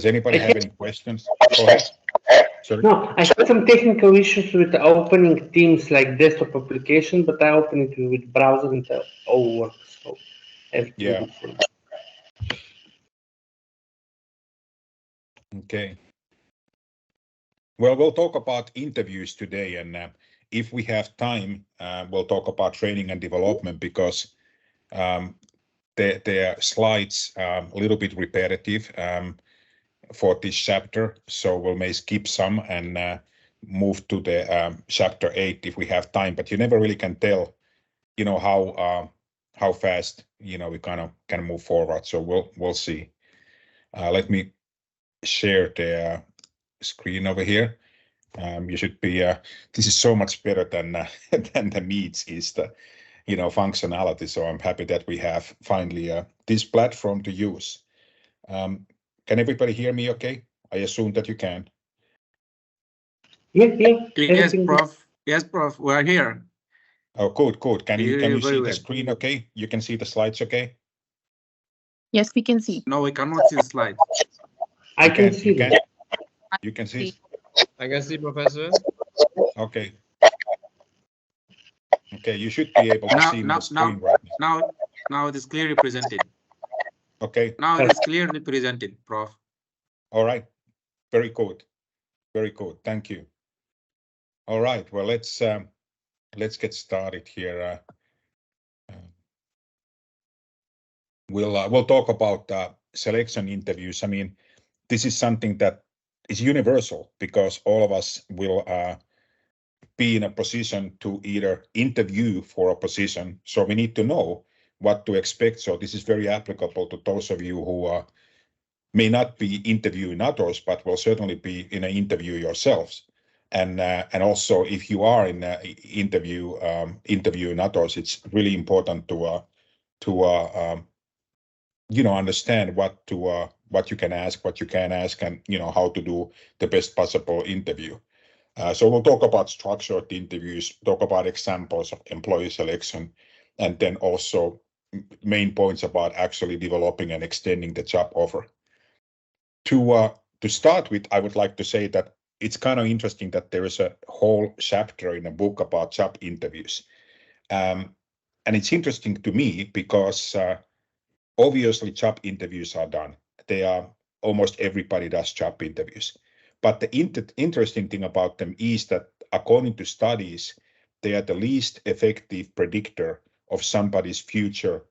Does anybody have any questions? Go ahead. Sorry. No, I had some technical issues with opening Teams like desktop application, but I opened it with browser and it all works. So everything Yeah. good for me. Okay. Well, we'll talk about interviews today, and if we have time, we'll talk about training and development because the slides are a little bit repetitive for this chapter, so we may skip some and move to the chapter 8 if we have time. But you never really can tell, you know, how fast, you know, we kind of can move forward. So we'll see. Let me share the screen over here. You should be. This is so much better than than the Meets is the, you know, functionality. So I'm happy that we have finally this platform to use. Can everybody hear me? Okay, I assume that you can. Yeah. Yes, Prof. Yes, Prof. We are here. Oh, good. Can you see the well. screen? Okay, you can see the slides. Okay. Yes, we can see. No, we cannot see the slide. I can see them. You can see. I can see, Professor. Okay. Okay, you should be able to see the screen right now. Now it is clearly presented. Okay. Now it is clearly presented, Prof. All right. Very good. Very good. Thank you. All right. Well, let's get started here. We'll talk about selection interviews. I mean, this is something that is universal because all of us will be in a position to either interview for a position. So we need to know what to expect. So this is very applicable to those of you who may not be interviewing others, but will certainly be in an interview yourselves. And also, if you are in an interview interviewing others, it's really important to you know, understand what you can ask, what you can ask, and you know how to do the best possible interview. So we'll talk about structured interviews, talk about examples of employee selection, and then also main points about actually developing and extending the job offer. To start with, I would like to say that it's kind of interesting that there is a whole chapter in a book about job interviews. And it's interesting to me because obviously job interviews are done. They are, almost everybody does job interviews. But the interesting thing about them is that according to studies, they are the least effective predictor of somebody's future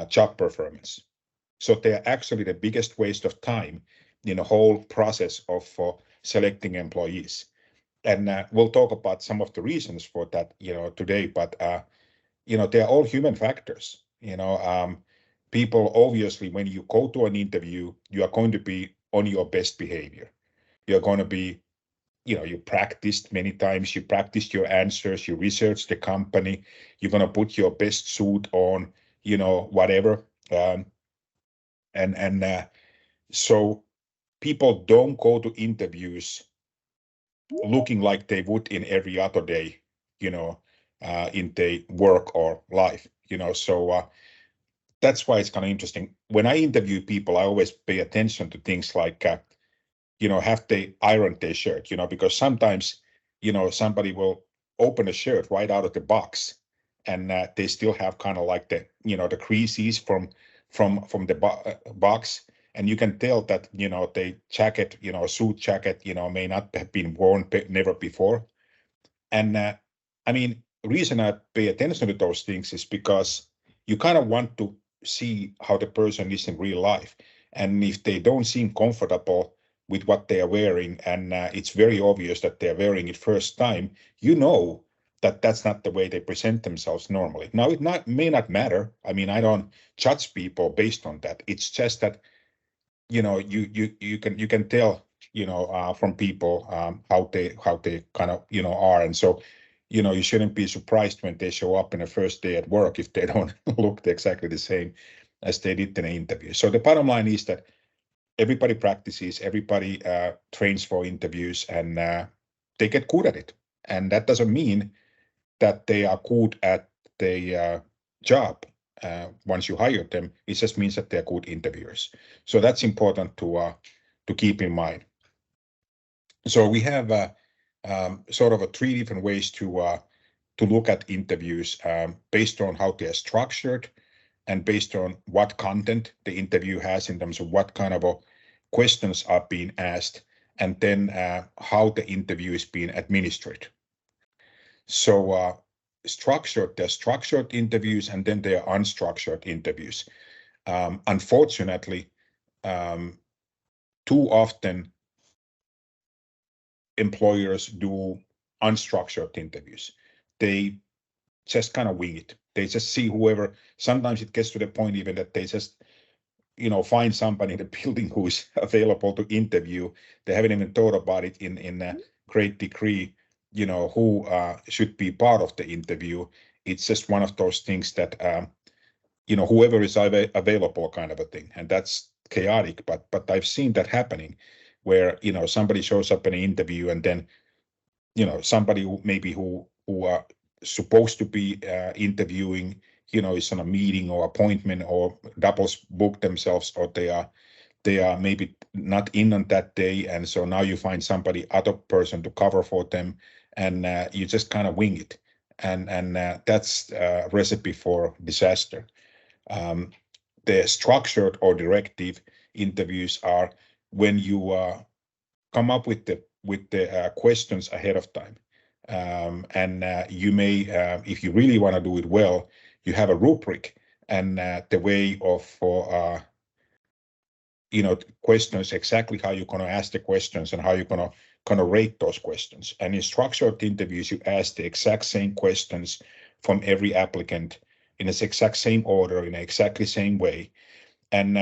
job performance. So they are actually the biggest waste of time in the whole process of selecting employees. And we'll talk about some of the reasons for that, you know, today. But you know, they're all human factors. You know, people obviously, when you go to an interview, you are going to be on your best behavior. You're going to be, you know, you practiced many times, you practiced your answers, you researched the company, you're going to put your best suit on, you know, whatever. So people don't go to interviews looking like they would in every other day, you know, in their work or life, you know. So that's why it's kind of interesting. When I interview people, I always pay attention to things like, you know, have they ironed their shirt, you know, because sometimes, you know, somebody will open a shirt right out of the box and they still have kind of like the, you know, the creases from the box. And you can tell that, you know, the jacket, you know, suit jacket, you know, may not have been worn never before. And I mean, the reason I pay attention to those things is because you kind of want to see how the person is in real life. And if they don't seem comfortable with what they are wearing, and it's very obvious that they're wearing it first time, you know that that's not the way they present themselves normally. Now, it may not matter. I mean, I don't judge people based on that. It's just that, you know, you can tell, you know, from people how they kind of, you know, are. And so, you know, you shouldn't be surprised when they show up in the first day at work if they don't look exactly the same as they did in an interview. So the bottom line is that everybody practices, everybody trains for interviews, and they get good at it. And that doesn't mean that they are good at the job once you hire them. It just means that they're good interviewers. So that's important to keep in mind. So we have sort of 3 different ways to look at interviews based on how they are structured and based on what content the interview has in terms of what kind of questions are being asked, and then how the interview is being administered. So there are structured interviews, and then there are unstructured interviews. Unfortunately, too often employers do unstructured interviews. They just kind of wing it. They just see whoever. Sometimes it gets to the point even that they just, find somebody in the building who is available to interview. They haven't even thought about it in a great degree, who should be part of the interview. It's just one of those things that, whoever is available kind of a thing. And that's chaotic, but I've seen that happening where, somebody shows up in an interview and then, somebody who are supposed to be interviewing, is on a meeting or appointment or doubles book themselves, or they are maybe not in on that day, and so now you find other person to cover for them, and you just kind of wing it, and that's a recipe for disaster. The structured or directive interviews are when you come up with the questions ahead of time. And you may, if you really want to do it well, you have a rubric and the way of questions, exactly how you're going to ask the questions and how you're going to rate those questions. And in structured interviews, you ask the exact same questions from every applicant in the exact same order, in the exactly same way. And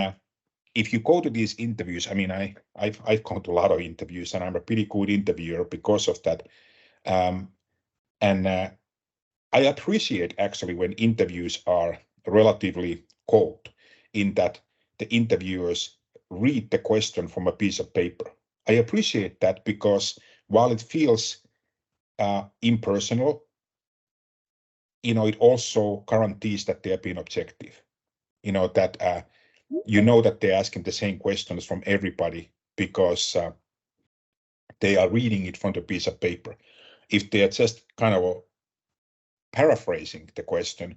if you go to these interviews, I mean, I've gone to a lot of interviews, and I'm a pretty good interviewer because of that. And I appreciate actually when interviews are relatively cold, in that the interviewers read the question from a piece of paper. I appreciate that because while it feels impersonal, it also guarantees that they are being objective. That that they're asking the same questions from everybody because they are reading it from the piece of paper. If they are just kind of paraphrasing the question,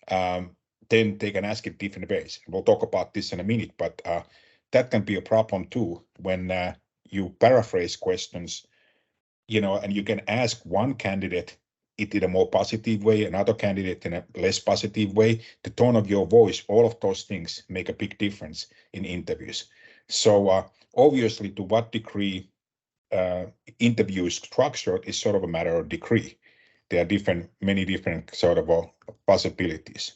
then they can ask it different ways. We'll talk about this in a minute, but that can be a problem too when you paraphrase questions, and you can ask one candidate it in a more positive way, another candidate in a less positive way. The tone of your voice, all of those things make a big difference in interviews. So obviously, to what degree interview is structured is sort of a matter of degree. There are many different sort of possibilities.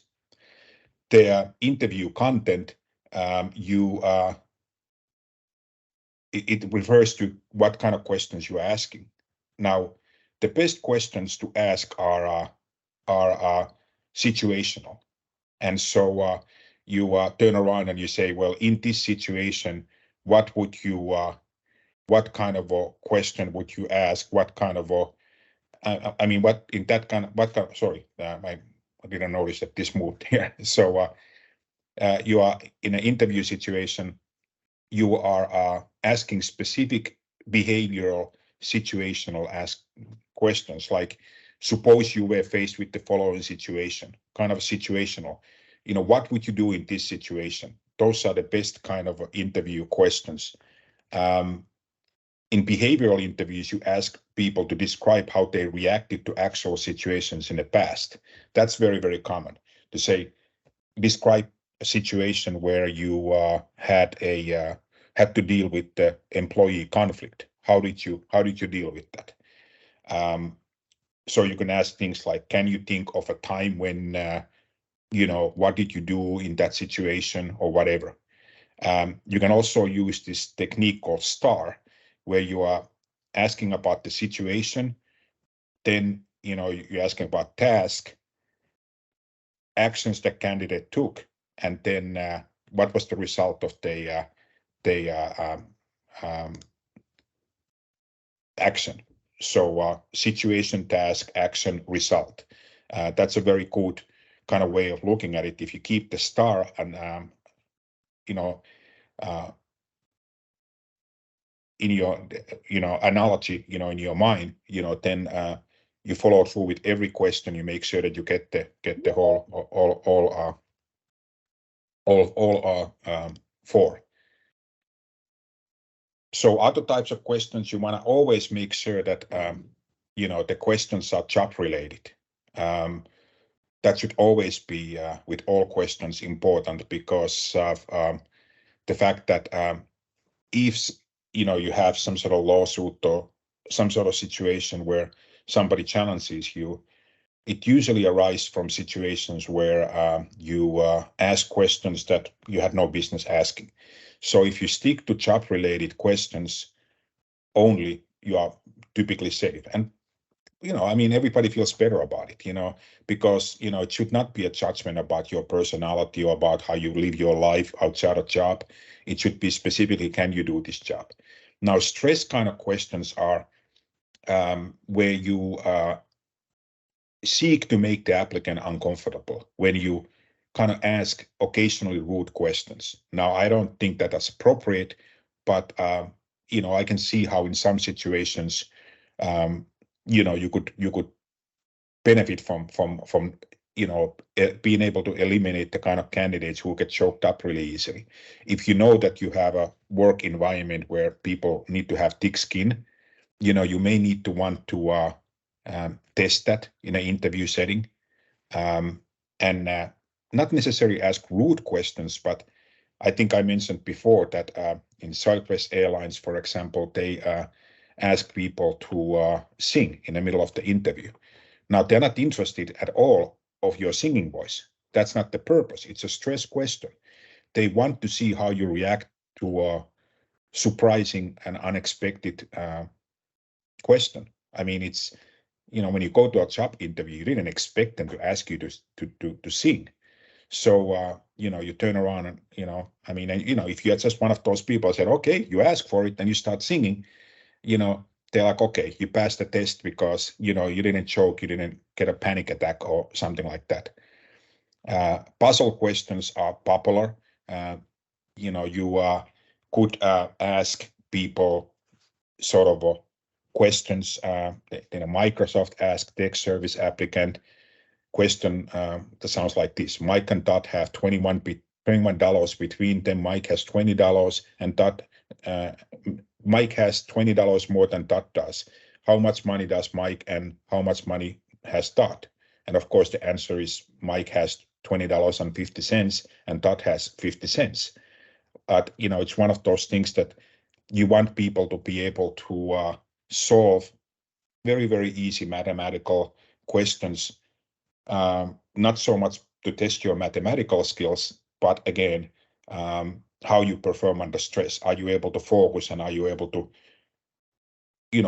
The interview content, it refers to what kind of questions you're asking. Now, the best questions to ask are situational, and so you turn around and you say, well, in this situation, what kind of a question would you ask? What kind of sorry, I didn't notice that this moved here. So you are in an interview situation, you are asking specific behavioral, situational questions, like suppose you were faced with the following situation, kind of situational. What would you do in this situation? Those are the best kind of interview questions. In behavioral interviews, you ask people to describe how they reacted to actual situations in the past. That's very, very common to say, describe a situation where you had to deal with the employee conflict. How did you deal with that? So you can ask things like, can you think of a time when, what did you do in that situation or whatever? You can also use this technique called STAR, where you are asking about the situation, then you're asking about task, actions the candidate took, and then what was the result of the action. So situation, task, action, result. That's a very good kind of way of looking at it. If you keep the STAR and in your analogy, in your mind, then you follow through with every question. You make sure that you get the whole all four. So other types of questions, you want to always make sure that the questions are job related. That should always be with all questions important, because of the fact that if you have some sort of lawsuit or some sort of situation where somebody challenges you, it usually arises from situations where you ask questions that you had no business asking. So if you stick to job-related questions only, you are typically safe. And everybody feels better about it, because it should not be a judgment about your personality or about how you live your life outside a job. It should be specifically, can you do this job? Now, stress kind of questions are where you seek to make the applicant uncomfortable, when you kind of ask occasionally rude questions. Now, I don't think that that's appropriate, but I can see how in some situations you could benefit from being able to eliminate the kind of candidates who get choked up really easily. If you know that you have a work environment where people need to have thick skin, you may need to want to test that in an interview setting, and not necessarily ask rude questions, but I think I mentioned before that in Southwest Airlines, for example, they ask people to sing in the middle of the interview. Now, they're not interested at all of your singing voice. That's not the purpose. It's a stress question. They want to see how you react to a surprising and unexpected question. I mean, it's, when you go to a job interview, you didn't expect them to ask you to sing. So, you turn around and, if you're just one of those people that said, okay, you ask for it, then you start singing, they're like, okay, you passed the test because, you didn't choke, you didn't get a panic attack or something like that. Puzzle questions are popular. You could ask people sort of questions. Microsoft asked tech service applicant question that sounds like this. Mike and Dot have $21 between them. Mike has $20 and Dot Mike has $20 more than Dot does. How much money does Mike and how much money has Dot? And of course, the answer is Mike has $20.50 and Dot has 50 cents. But, it's one of those things that you want people to be able to solve very, very easy mathematical questions, not so much to test your mathematical skills, but again, how you perform under stress. Are you able to focus, and are you able to,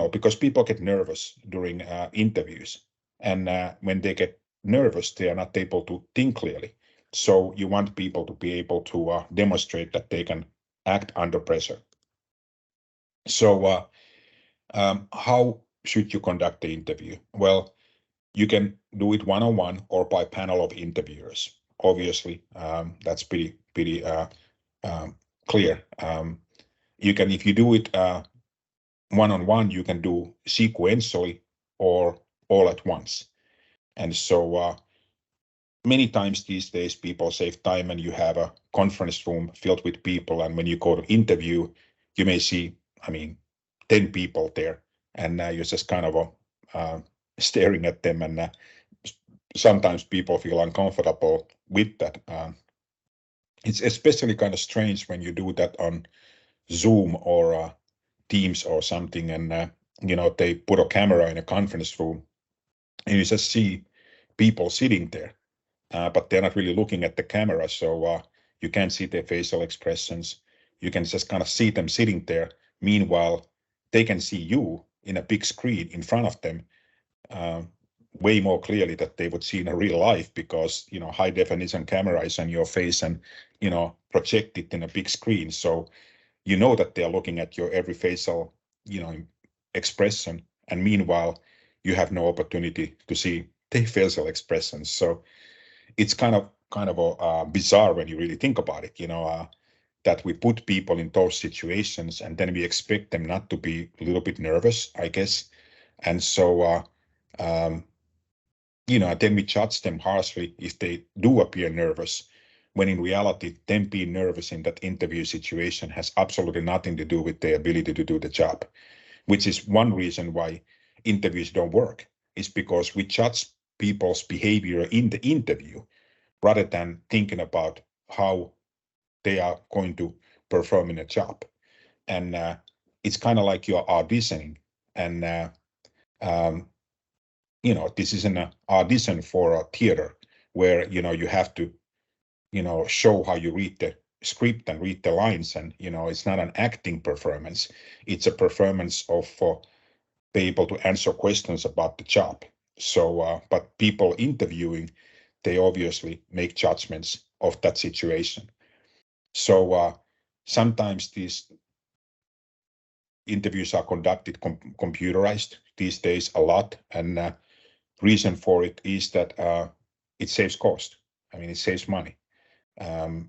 because people get nervous during interviews, and when they get nervous, they are not able to think clearly. So you want people to be able to demonstrate that they can act under pressure. So how should you conduct the interview? Well, you can do it one-on-one or by panel of interviewers. Obviously, that's pretty clear. You can, if you do it one-on-one, you can do sequentially or all at once. And so many times these days, people save time, and you have a conference room filled with people. And when you go to interview, you may see, 10 people there, and you're just kind of staring at them, and sometimes people feel uncomfortable with that. It's especially kind of strange when you do that on Zoom or Teams or something, and they put a camera in a conference room, and you just see people sitting there, but they're not really looking at the camera, so you can't see their facial expressions. You can just kind of see them sitting there. Meanwhile, they can see you in a big screen in front of them, way more clearly that they would see in a real life, because high definition camera is on your face and projected in a big screen, so that they're looking at your every facial expression, and meanwhile you have no opportunity to see their facial expressions. So it's kind of bizarre when you really think about it. that we put people in those situations, and then we expect them not to be a little bit nervous, I guess. And so, then we judge them harshly if they do appear nervous, when in reality, them being nervous in that interview situation has absolutely nothing to do with their ability to do the job, which is one reason why interviews don't work. It's because we judge people's behavior in the interview rather than thinking about how they are going to perform in a job. And it's kind of like you're auditioning, and this is an audition for a theater where you have to show how you read the script and read the lines, and it's not an acting performance. It's a performance of be able to answer questions about the job. So but people interviewing, they obviously make judgments of that situation. So sometimes these interviews are conducted computerized these days a lot, and reason for it is that it saves cost. I mean, it saves money. Rather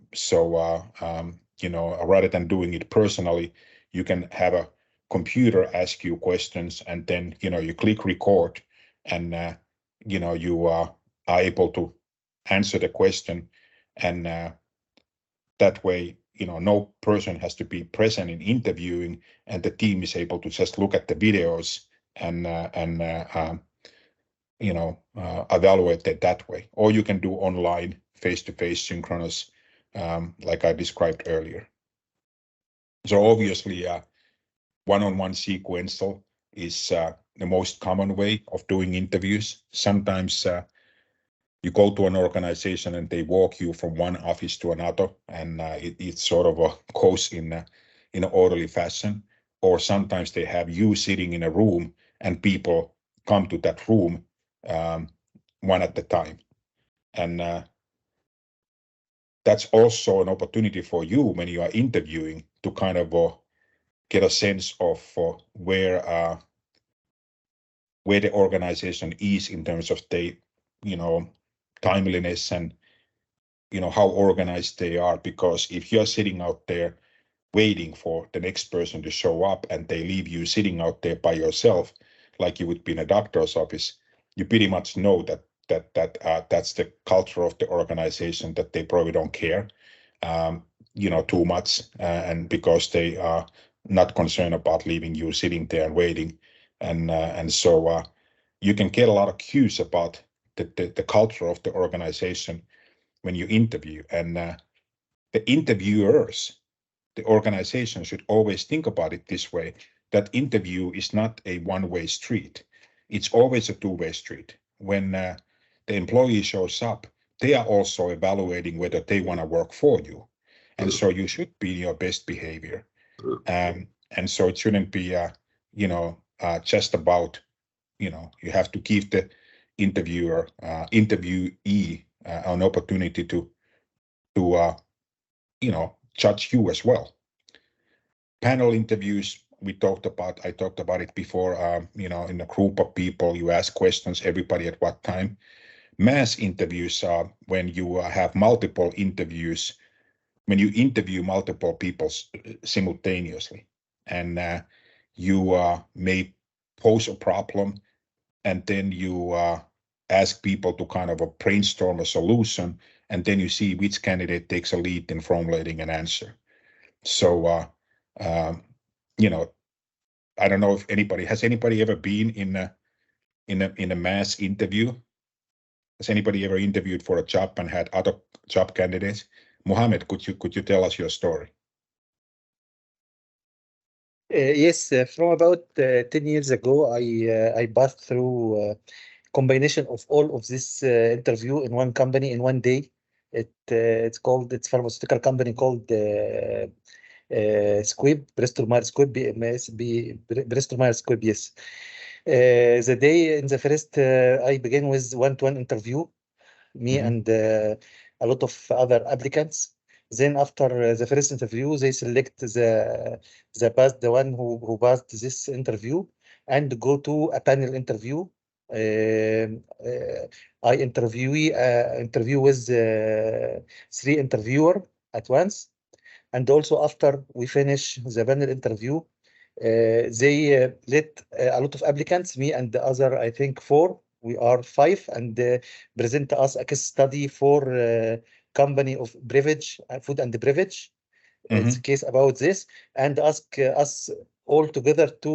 than doing it personally, you can have a computer ask you questions, and then you click record, and you are able to answer the question, and that way no person has to be present in interviewing, and the team is able to just look at the videos and evaluate it that way. Or you can do online, face-to-face, synchronous, like I described earlier. So obviously, one-on-one sequential is the most common way of doing interviews. Sometimes you go to an organization and they walk you from one office to another, and it sort of goes in an orderly fashion. Or sometimes they have you sitting in a room and people come to that room one at a time. And that's also an opportunity for you when you are interviewing to kind of get a sense of where the organization is in terms of the timeliness and how organized they are. Because if you're sitting out there waiting for the next person to show up and they leave you sitting out there by yourself, like you would be in a doctor's office, you pretty much know that's the culture of the organization, that they probably don't care too much, and because they are not concerned about leaving you sitting there and waiting. And so you can get a lot of cues about the culture of the organization when you interview. And the interviewers, the organization, should always think about it this way, that interview is not a one-way street. It's always a two-way street. When the employee shows up, they are also evaluating whether they want to work for you. And so you should be in your best behavior. And so it shouldn't be, just about, you have to give the interviewee an opportunity to judge you as well. Panel interviews, I talked about it before, in a group of people, you ask questions, everybody at what time. Mass interviews are when you have multiple interviews, when you interview multiple people simultaneously, and you may pose a problem, and then you ask people to kind of brainstorm a solution, and then you see which candidate takes a lead in formulating an answer. So, I don't know if anybody ever been in a mass interview? Has anybody ever interviewed for a job and had other job candidates? Mohammed, could you tell us your story? Yes, from about 10 years ago, I passed through combination of all of this interview in one company in one day. It's pharmaceutical company called Squibb, Bristol Myers Squibb, Bristol Myers Squibb. Yes. The day in the first, I began with one-to-one interview, me and a lot of other applicants. Then after the first interview, they select the one who passed this interview and go to a panel interview. I interview with 3 interviewer at once, And also after we finish the panel interview, they let a lot of applicants, me and the other, I think 4, we are 5, and present us a case study for company of beverage, food and beverage. It's a case about this, and ask us all together to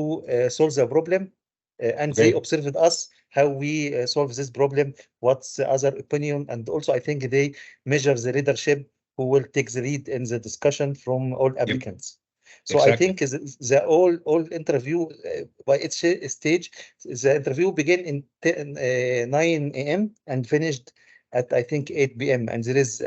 solve the problem. And they observed us how we solve this problem, what's the other opinion, and also I think they measure the leadership who will take the lead in the discussion from all applicants. So Exactly. I think the all interview by its stage, the interview begin in 9 a.m. and finished at I think 8 p.m. and there is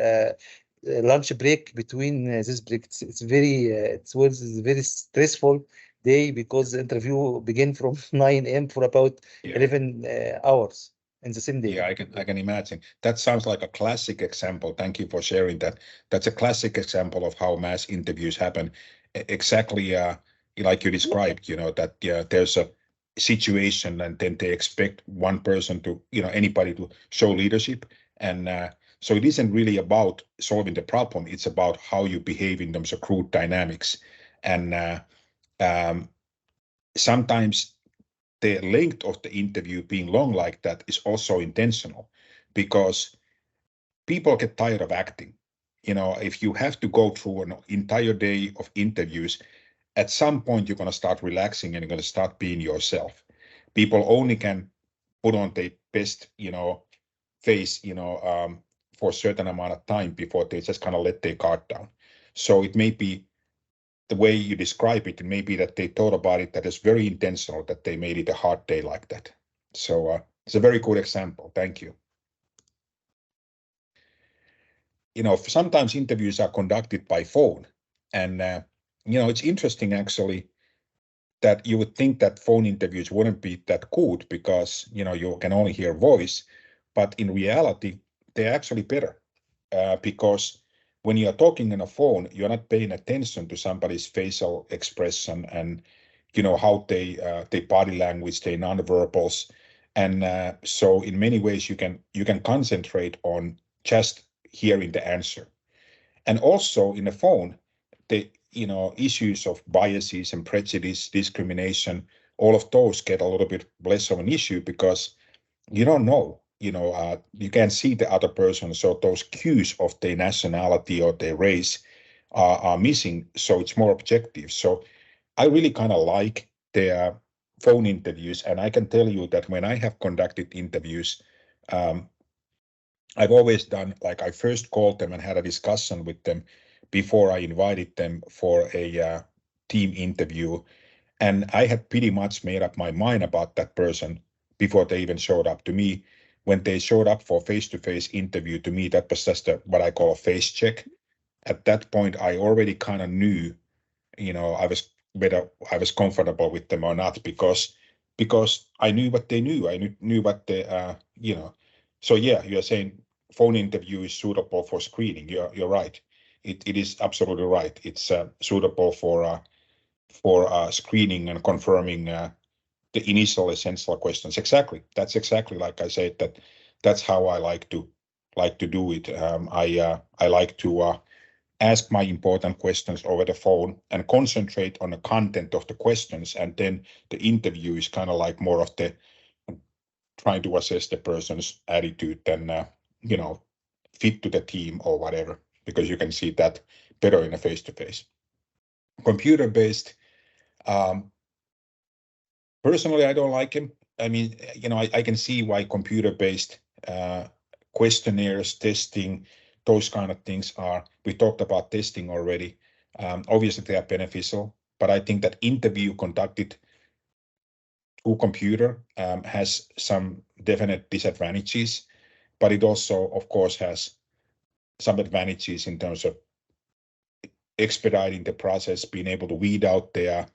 lunch break between this break. It's very it was a very stressful day because the interview began from 9 a.m. for about 11 hours in the same day. Yeah, I can imagine. That sounds like a classic example. Thank you for sharing that. That's a classic example of how mass interviews happen. Exactly like you described, you know, that there's a situation and then they expect one person to, you know, anybody to show leadership. And so it isn't really about solving the problem. It's about how you behave in terms of group dynamics. And sometimes the length of the interview being long like that is also intentional because people get tired of acting. You know, if you have to go through an entire day of interviews, at some point you're going to start relaxing and you're going to start being yourself. People only can put on their best, you know, face, you know, for a certain amount of time before they just kind of let their guard down. So it may be the way you describe it, it may be that they thought about it, that is very intentional, that they made it a hard day like that. So it's a very good example. Thank you. You know, sometimes interviews are conducted by phone. And, you know, it's interesting actually that you would think that phone interviews wouldn't be that good because, you know, you can only hear voice. But in reality, they're actually better because when you're talking on a phone, you're not paying attention to somebody's facial expression and, you know, how they their body language, their nonverbals. And so in many ways, you can concentrate on just hearing the answer. And also in a phone, the, you know, issues of biases and prejudice, discrimination, all of those get a little bit less of an issue because you don't know, you know, you can't see the other person. So those cues of their nationality or their race are missing. So it's more objective. So I really kind of like the phone interviews. And I can tell you that when I have conducted interviews, I've always done, like I first called them and had a discussion with them before I invited them for a team interview. And I had pretty much made up my mind about that person before they even showed up to me. When they showed up for face-to-face interview, to me, that was just what I call a face check. At that point, I already kind of knew, you know, whether I was comfortable with them or not, because I knew what they knew. I knew what they, you know. So yeah, you're saying phone interview is suitable for screening. You're right. It is absolutely right. It's suitable for screening and confirming the initial essential questions. Exactly. That's exactly like I said. That's how I like to do it. I like to ask my important questions over the phone and concentrate on the content of the questions, and then the interview is kind of like more of the trying to assess the person's attitude and you know, fit to the team or whatever, because you can see that better in a face-to-face. Computer-based. Personally, I don't like him. I mean, you know, I can see why computer-based questionnaires, testing, those kind of things are. We talked about testing already. Obviously, they are beneficial, but I think that interview conducted through computer has some definite disadvantages, but it also, of course, has some advantages in terms of expediting the process, being able to weed out their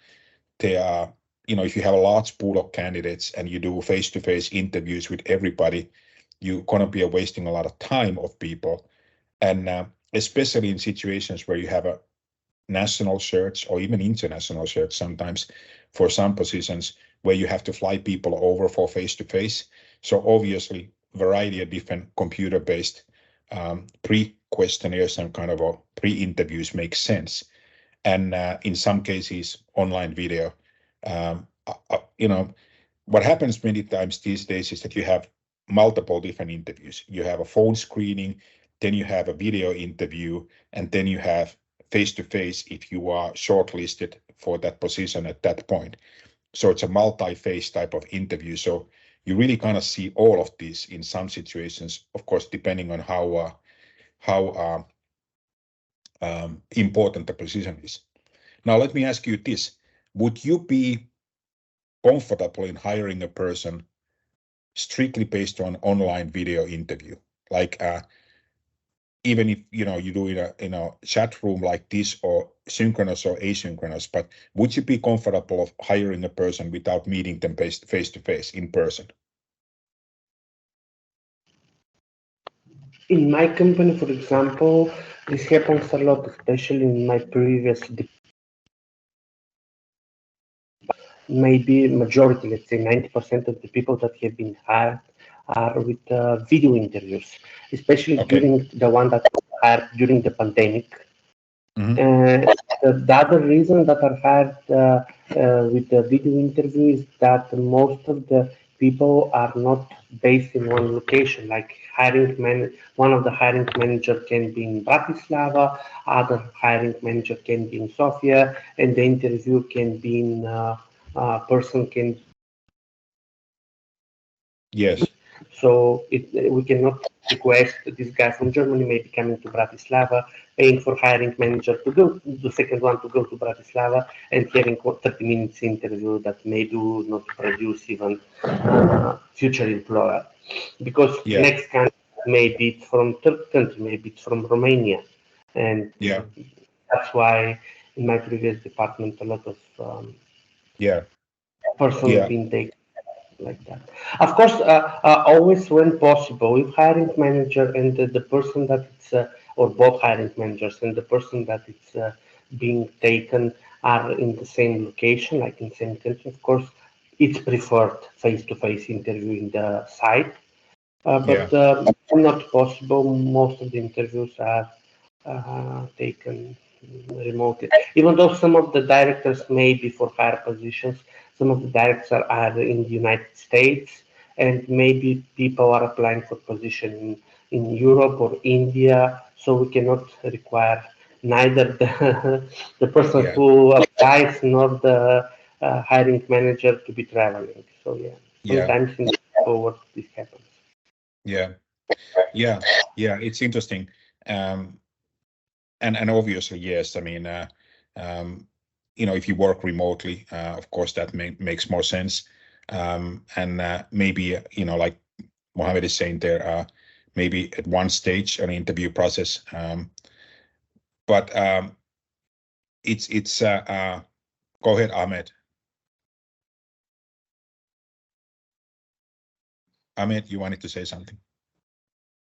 you know, if you have a large pool of candidates and you do face-to-face interviews with everybody, you're going to be wasting a lot of time of people. And especially in situations where you have a national search or even international search sometimes for some positions where you have to fly people over for face-to-face. So obviously, variety of different computer-based questionnaires and kind of a pre-interviews make sense. And in some cases, online video. What happens many times these days is that you have multiple different interviews. You have a phone screening, then you have a video interview, and then you have face-to-face if you are shortlisted for that position at that point. So it's a multi-phase type of interview. So you really kind of see all of these in some situations, of course, depending on how important the position is. Now, let me ask you this. Would you be comfortable in hiring a person strictly based on online video interview? Like even if you do it in a chat room like this, or synchronous or asynchronous, but would you be comfortable of hiring a person without meeting them face to face in person? In my company, for example, this happens a lot, especially in my previous maybe majority, let's say 90% of the people that have been hired are with video interviews, especially during the one that was hired during the pandemic. The other reason that are hired with the video interview is that most of the people are not based in one location. Like one of the hiring manager can be in Bratislava, other hiring manager can be in Sofia, and the interview can be in person can. Yes. So we cannot request this guy from Germany maybe coming to Bratislava, paying for hiring manager to go, the second one to go to Bratislava, and having 30 minutes interview that may do not produce even future employer. Because next country, maybe it's from third country, maybe it's from Romania. And that's why in my previous department, a lot of persons being taken like that. Of course, always when possible, if hiring manager and the person that it's, or both hiring managers and the person that it's being taken are in the same location, like in the same country, of course, it's preferred face-to-face interview in the site. But not possible, most of the interviews are taken remotely. Even though some of the directors may be for higher positions, some of the directors are in the United States, and maybe people are applying for position in Europe or India, so we cannot require neither the person who applies nor the hiring manager to be traveling. So sometimes in the forward this happens. It's interesting. And obviously, yes, I mean, if you work remotely, of course, that makes more sense. And maybe, like Mohammed is saying there, maybe at one stage an interview process. But it's go ahead, Ahmed. Ahmed, you wanted to say something?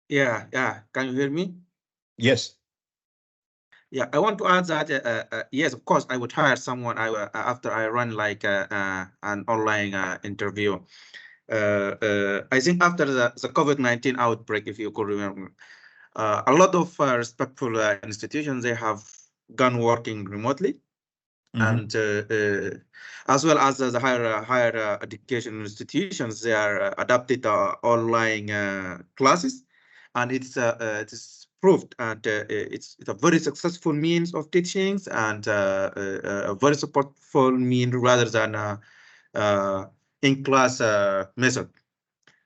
Yeah. Can you hear me? Yes. Yeah, I want to add that yes, of course, I would hire someone after I run like an online interview. I think after the COVID-19 outbreak, if you could remember, a lot of respectful institutions, they have gone working remotely. And as well as the higher education institutions, they are adapted online classes, and it is proved, and it's a very successful means of teaching, and a very supportful mean rather than in-class method.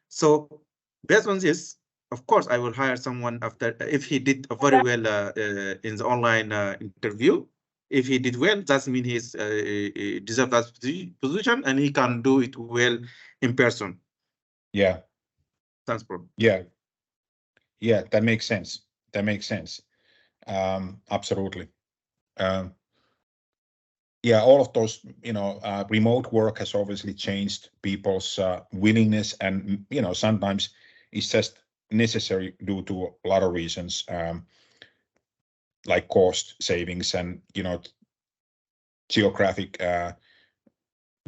So based on this, of course, I will hire someone after if he did very well in the online interview. If he did well, that means he's deserves that position, and he can do it well in person. Yeah. Thanks, bro. Yeah, that makes sense. Absolutely. All of those, remote work has obviously changed people's willingness, and sometimes it's just necessary due to a lot of reasons, like cost savings and geographic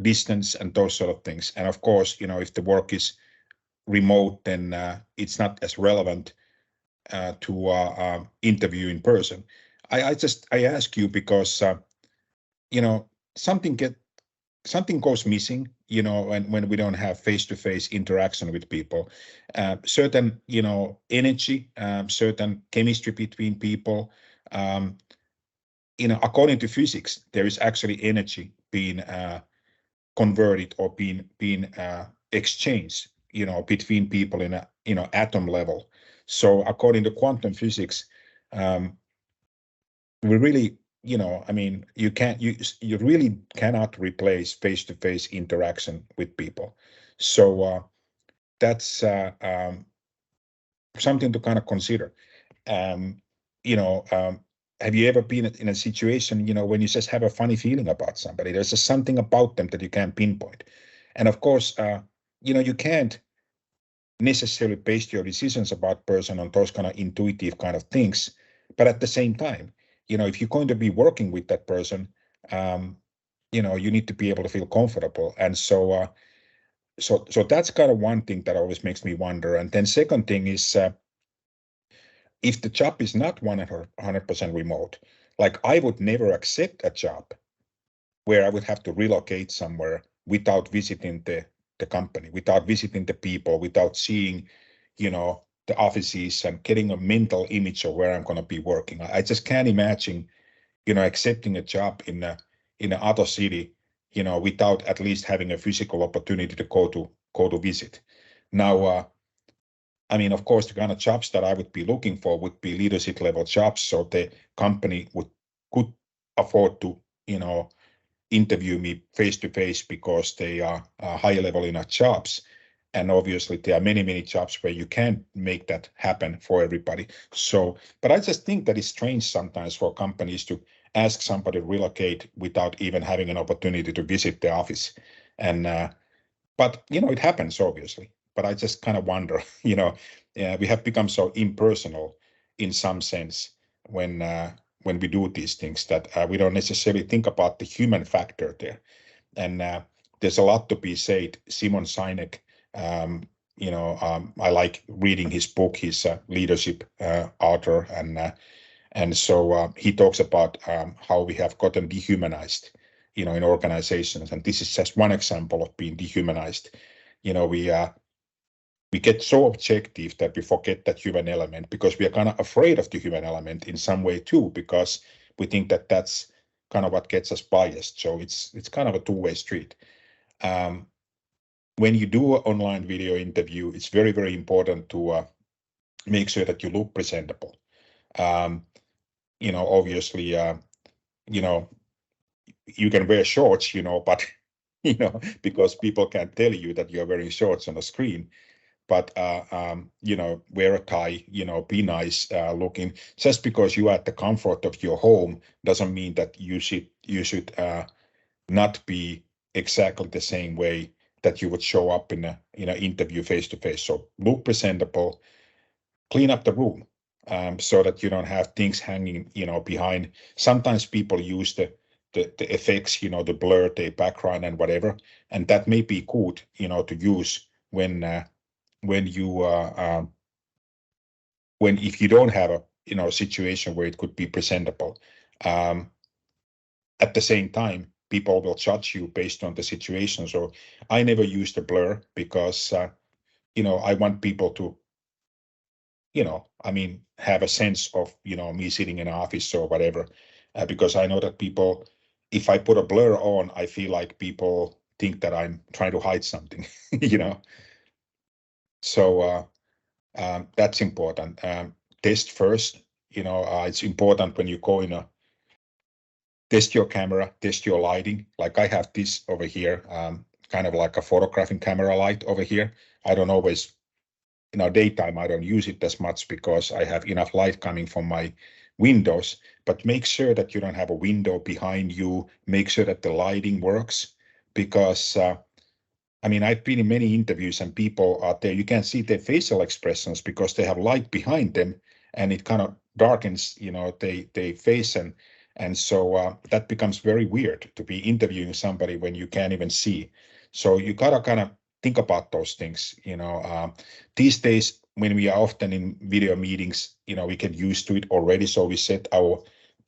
distance and those sort of things. And of course, if the work is remote, then it's not as relevant interview in person. I ask you because something goes missing, when we don't have face-to-face interaction with people. Certain, energy, certain chemistry between people. According to physics, there is actually energy being converted or being exchanged, between people in a atom level. So according to quantum physics, we really, you really cannot replace face-to-face interaction with people. So that's something to kind of consider. Have you ever been in a situation, when you just have a funny feeling about somebody? There's just something about them that you can't pinpoint. And of course, you can't necessarily base your decisions about person on those kind of intuitive kind of things. But at the same time, if you're going to be working with that person, you need to be able to feel comfortable. And so that's kind of one thing that always makes me wonder. And then second thing is, if the job is not 100% remote, like I would never accept a job where I would have to relocate somewhere without visiting the company, without visiting the people, without seeing, the offices and getting a mental image of where I'm going to be working. I just can't imagine, accepting a job in a other city, without at least having a physical opportunity to go to visit. Now, of course, the kind of jobs that I would be looking for would be leadership level jobs, so the company could afford to, interview me face to face because they are high level enough jobs. And obviously, there are many, many jobs where you can't make that happen for everybody. So, but I just think that it's strange sometimes for companies to ask somebody to relocate without even having an opportunity to visit the office. And but it happens obviously. But I just kind of wonder, we have become so impersonal in some sense when we do these things that we don't necessarily think about the human factor there. And there's a lot to be said. Simon Sinek, I like reading his book. He's a leadership author, and so he talks about how we have gotten dehumanized, in organizations. And this is just one example of being dehumanized. We get so objective that we forget that human element, because we are kind of afraid of the human element in some way too, because we think that that's kind of what gets us biased. So it's kind of a two-way street. When you do an online video interview, it's very, very important to make sure that you look presentable. Obviously, you can wear shorts, but because people can't tell you that you're wearing shorts on the screen. But wear a tie, be nice looking. Just because you are at the comfort of your home doesn't mean that you should not be exactly the same way that you would show up in an interview face to face. So look presentable, clean up the room, so that you don't have things hanging, behind. Sometimes people use the effects, the blur, the background and whatever, and that may be good, to use if you don't have a situation where it could be presentable. At the same time, people will judge you based on the situation. So I never use the blur because I want people to have a sense of me sitting in an office or whatever, because I know that people, if I put a blur on, I feel like people think that I'm trying to hide something. So that's important. Test first. It's important when you go test your camera, test your lighting. Like I have this over here, kind of like a photographing camera light over here. I don't always, daytime, I don't use it as much because I have enough light coming from my windows. But make sure that you don't have a window behind you. Make sure that the lighting works, because I've been in many interviews and people out there, you can't see their facial expressions because they have light behind them and it kind of darkens, their face. And so that becomes very weird to be interviewing somebody when you can't even see. So you gotta kind of think about those things. These days, when we are often in video meetings, we get used to it already. So we set our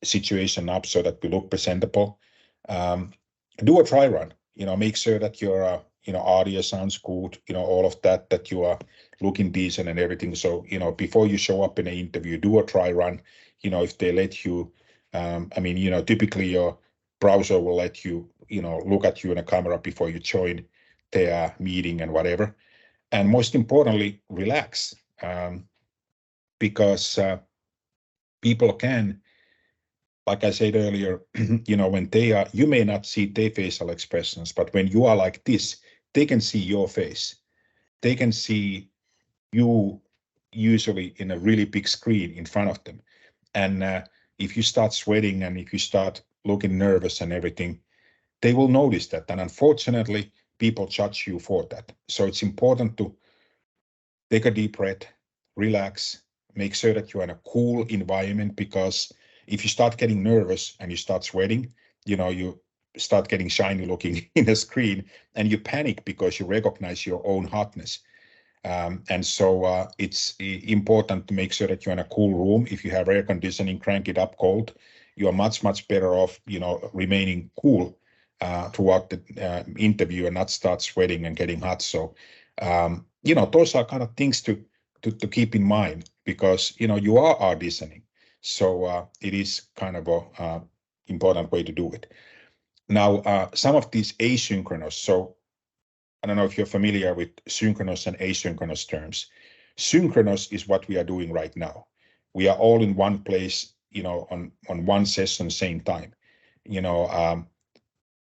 situation up so that we look presentable. Do a try run, make sure that your, audio sounds good, all of that you are looking decent and everything. So, before you show up in an interview, do a try run. If they let you, typically your browser will let you, look at you in a camera before you join their meeting and whatever. And most importantly, relax, because people can, like I said earlier, when they are, you may not see their facial expressions, but when you are like this, they can see your face. They can see you usually in a really big screen in front of them. And if you start sweating and if you start looking nervous and everything, they will notice that. And unfortunately, people judge you for that. So it's important to take a deep breath, relax, make sure that you're in a cool environment, because if you start getting nervous and you start sweating, you start getting shiny looking in the screen and you panic because you recognize your own hotness. And so it's important to make sure that you're in a cool room. If you have air conditioning, crank it up cold. You are much, much better off, remaining cool throughout the interview and not start sweating and getting hot. So, those are kind of things to keep in mind, because, you are auditioning. So it is kind of a important way to do it. Now, some of these asynchronous, so I don't know if you're familiar with synchronous and asynchronous terms. Synchronous is what we are doing right now. We are all in one place, on one session, same time.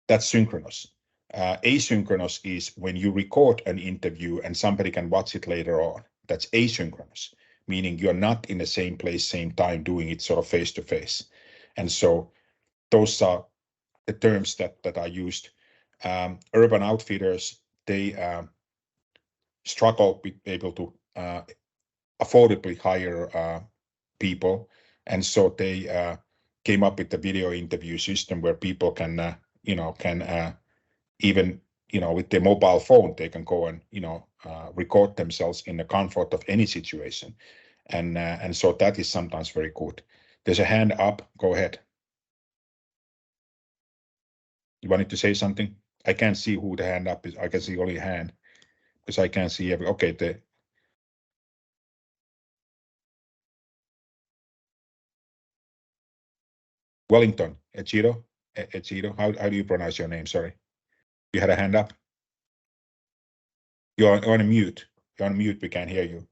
That's synchronous. Asynchronous is when you record an interview and somebody can watch it later on. That's asynchronous, meaning you're not in the same place, same time, doing it sort of face to face. And so those are the terms that are used. Urban Outfitters, they struggle with able to affordably hire people, and so they came up with the video interview system where people can even with their mobile phone, they can go and record themselves in the comfort of any situation, and so that is sometimes very good. There's a hand up. Go ahead. You wanted to say something? I can't see who the hand up is. I can see only a hand because I can't see every. Okay, Wellington, Echiro, how do you pronounce your name? Sorry. You had a hand up? You're on mute. You're on mute. We can't hear you.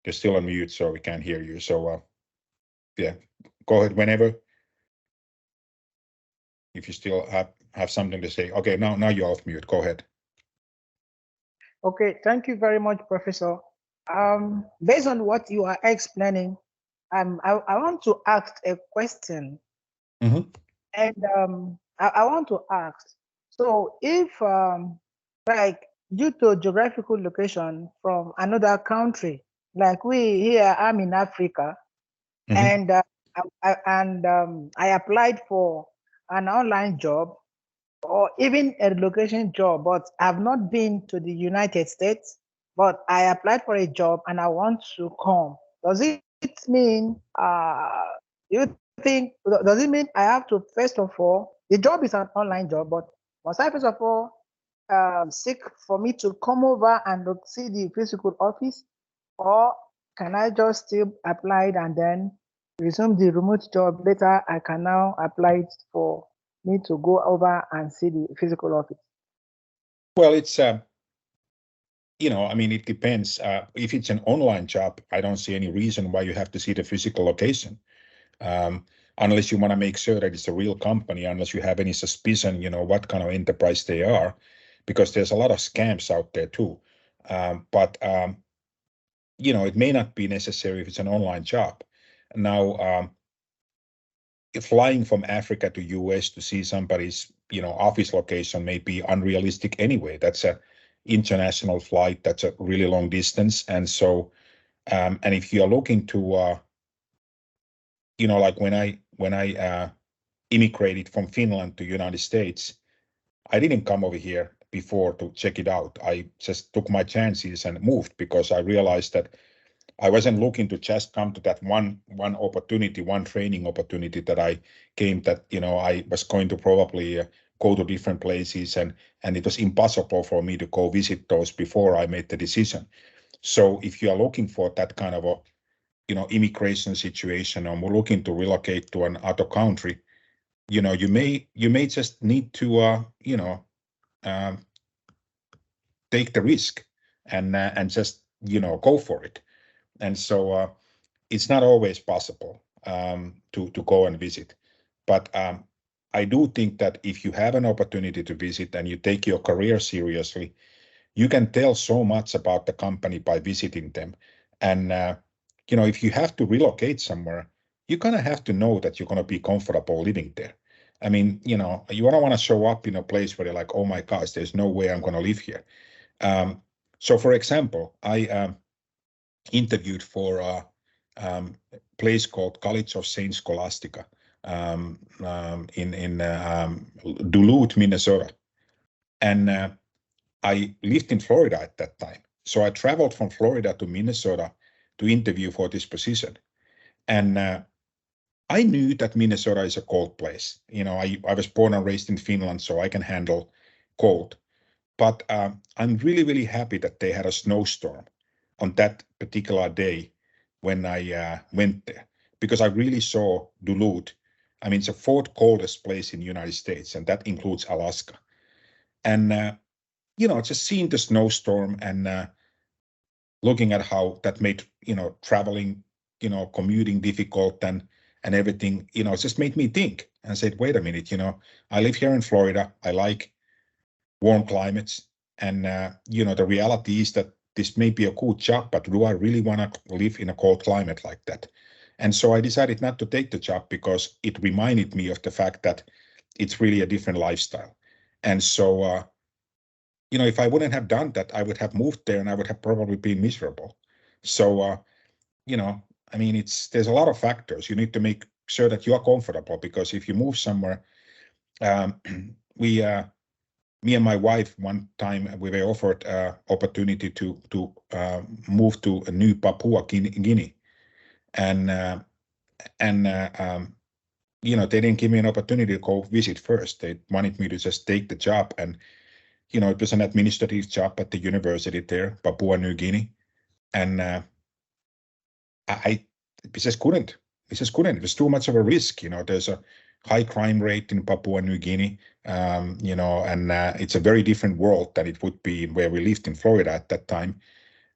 You're still on mute, so we can't hear you. So, yeah, go ahead whenever. If you still have something to say. Okay, now you're off mute. Go ahead. Okay, thank you very much, Professor. Based on what you are explaining, I want to ask a question. Mm-hmm. And I want to ask, so if like due to geographical location from another country, like we here, I'm in Africa, Mm-hmm. and I applied for an online job or even a relocation job, but I've not been to the United States, but I applied for a job and I want to come. Does it mean, does it mean I have to, first of all, the job is an online job, but must I first of all seek for me to come over and see the physical office, or can I just still apply it and then resume the remote job later? I can now apply it for me to go over and see the physical office. Well, it's it depends. If it's an online job, I don't see any reason why you have to see the physical location, unless you want to make sure that it's a real company, unless you have any suspicion, what kind of enterprise they are, because there's a lot of scams out there too. But it may not be necessary if it's an online job. Now, flying from Africa to US to see somebody's, office location may be unrealistic anyway. That's a international flight. That's a really long distance. And so, and if you're looking to, like when I when I immigrated from Finland to United States, I didn't come over here before to check it out. I just took my chances and moved because I realized that I wasn't looking to just come to that one opportunity, one training opportunity that I came, that, you know, I was going to probably go to different places, and it was impossible for me to go visit those before I made the decision. So if you are looking for that kind of a, you know, immigration situation, or looking to relocate to another country, you know, you may just need to you know, take the risk and just, you know, go for it. And so it's not always possible to go and visit, but I do think that if you have an opportunity to visit and you take your career seriously, you can tell so much about the company by visiting them. And you know, if you have to relocate somewhere, you're gonna have to know that you're gonna be comfortable living there. I mean, you know, you don't want to show up in a place where you're like, oh my gosh, there's no way I'm gonna live here. So, for example, I interviewed for a place called College of Saint Scholastica in Duluth, Minnesota, and I lived in Florida at that time. So I traveled from Florida to Minnesota to interview for this position. And I knew that Minnesota is a cold place. You know, I was born and raised in Finland, so I can handle cold. But I'm really, really happy that they had a snowstorm on that particular day when I went there, because I really saw Duluth. I mean, it's the fourth coldest place in the United States, and that includes Alaska. And you know, just seeing the snowstorm and looking at how that made, you know, traveling, you know, commuting difficult and everything, you know, it just made me think and said, wait a minute, you know, I live here in Florida. I like warm climates. And, you know, the reality is that this may be a cool job, but do I really want to live in a cold climate like that? And so I decided not to take the job because it reminded me of the fact that it's really a different lifestyle. And so, you know, if I wouldn't have done that, I would have moved there and I would have probably been miserable. So, you know, I mean, there's a lot of factors. You need to make sure that you are comfortable, because if you move somewhere, me and my wife, one time we were offered opportunity to move to a new Papua Guinea, and you know, they didn't give me an opportunity to go visit first. They wanted me to just take the job, and you know, it was an administrative job at the university there, Papua New Guinea, and I just couldn't. It just couldn't. It was too much of a risk. You know, there's a high crime rate in Papua New Guinea, you know, and it's a very different world than it would be where we lived in Florida at that time.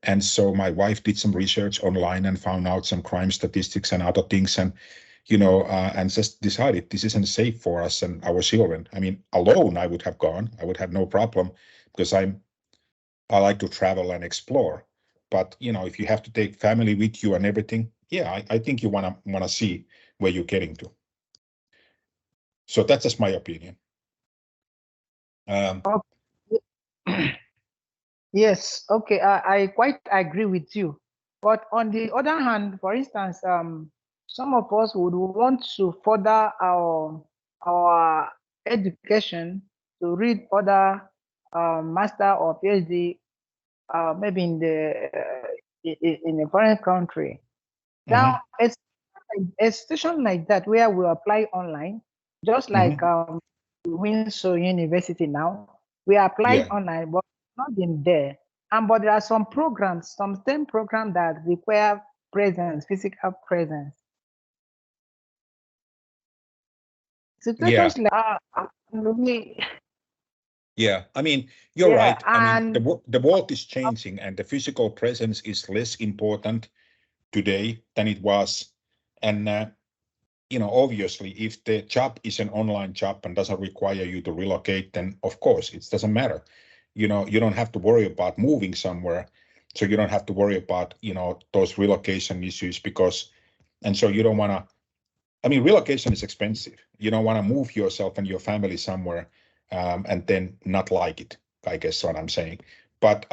And so my wife did some research online and found out some crime statistics and other things, and you know, and just decided this isn't safe for us and our children. I mean, alone I would have gone. I would have no problem, because I like to travel and explore. But you know, if you have to take family with you and everything, yeah, I think you wanna see where you're getting to. So that's just my opinion. Yes, okay, I quite agree with you. But on the other hand, for instance, some of us would want to further our education to read other master or PhD, maybe in a foreign country. Now, it's a situation like that where we apply online, just like Windsor University now. We apply online, but not in there. But there are some programs, some STEM programs that require presence, physical presence. Situations like yeah, I mean, you're right. I mean, the world is changing, and the physical presence is less important today than it was. And you know, obviously, if the job is an online job and doesn't require you to relocate, then of course it doesn't matter. You know, you don't have to worry about moving somewhere, so you don't have to worry about, you know, those relocation issues, because, and so you don't want to. I mean, relocation is expensive. You don't want to move yourself and your family somewhere and then not like it, I guess what I'm saying. But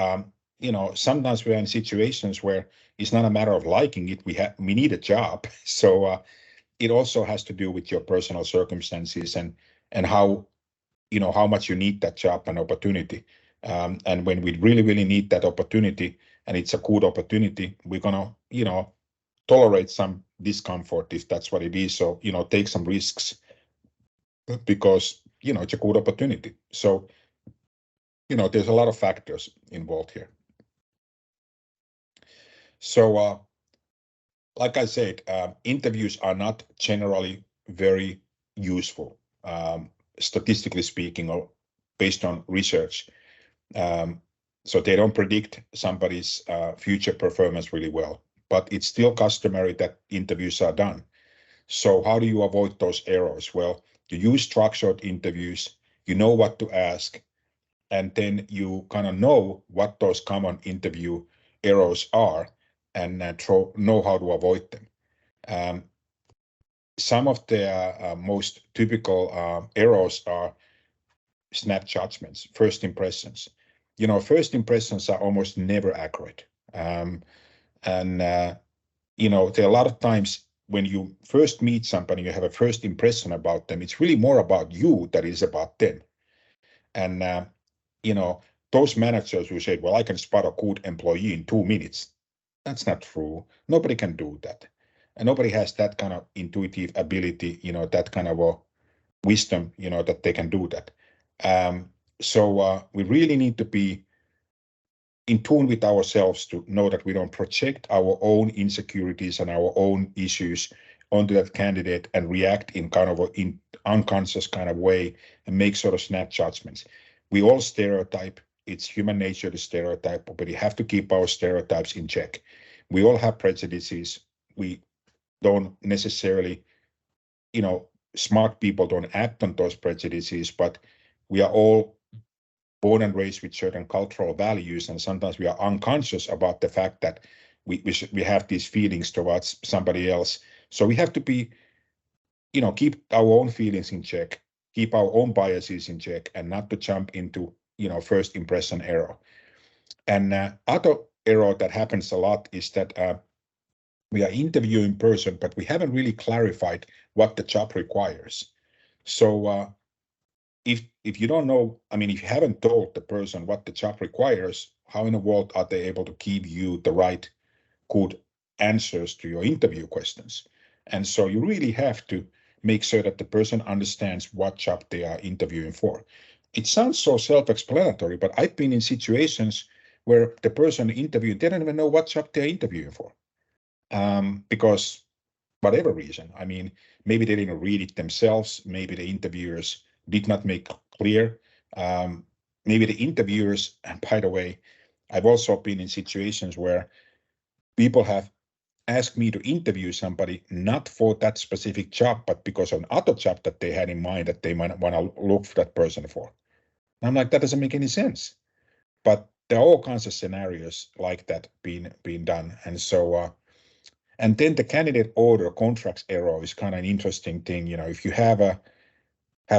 you know, sometimes we're in situations where it's not a matter of liking it. We need a job, so it also has to do with your personal circumstances and how, you know, how much you need that job and opportunity. And when we really need that opportunity and it's a good opportunity, we're gonna, you know, tolerate some discomfort if that's what it is. So, you know, take some risks because, you know, it's a good opportunity. So, you know, there's a lot of factors involved here. So, like I said, interviews are not generally very useful, statistically speaking, or based on research. So they don't predict somebody's future performance really well, but it's still customary that interviews are done. So how do you avoid those errors? Well, you use structured interviews, you know what to ask, and then you kind of know what those common interview errors are and know how to avoid them. Some of the most typical errors are snap judgments, first impressions. You know, first impressions are almost never accurate. You know, there are a lot of times when you first meet somebody, you have a first impression about them. It's really more about you than it is about them. And, you know, those managers who say, well, I can spot a good employee in 2 minutes. That's not true. Nobody can do that. And nobody has that kind of intuitive ability, you know, that kind of a wisdom, you know, that they can do that. So we really need to be in tune with ourselves to know that we don't project our own insecurities and our own issues onto that candidate and react in kind of an unconscious kind of way and make sort of snap judgments. We all stereotype. It's human nature to stereotype, but we have to keep our stereotypes in check. We all have prejudices. We don't necessarily, you know, smart people don't act on those prejudices, but we are all born and raised with certain cultural values, and sometimes we are unconscious about the fact that we have these feelings towards somebody else. So we have to be, you know, keep our own feelings in check, keep our own biases in check, and not to jump into, you know, first impression error. And other error that happens a lot is that we are interviewing in person, but we haven't really clarified what the job requires. So if you don't know, I mean, if you haven't told the person what the job requires, how in the world are they able to give you the right, good answers to your interview questions? And so you really have to make sure that the person understands what job they are interviewing for. It sounds so self-explanatory, but I've been in situations where the person interviewing, they don't even know what job they're interviewing for. Because whatever reason, I mean, maybe they didn't read it themselves, maybe the interviewers did not make clear. Maybe the interviewers, and by the way, I've also been in situations where people have asked me to interview somebody not for that specific job, but because of another job that they had in mind that they might want to look for that person for. And I'm like, that doesn't make any sense. But there are all kinds of scenarios like that being done. And so, and then the candidate order contracts error is kind of an interesting thing. You know, if you have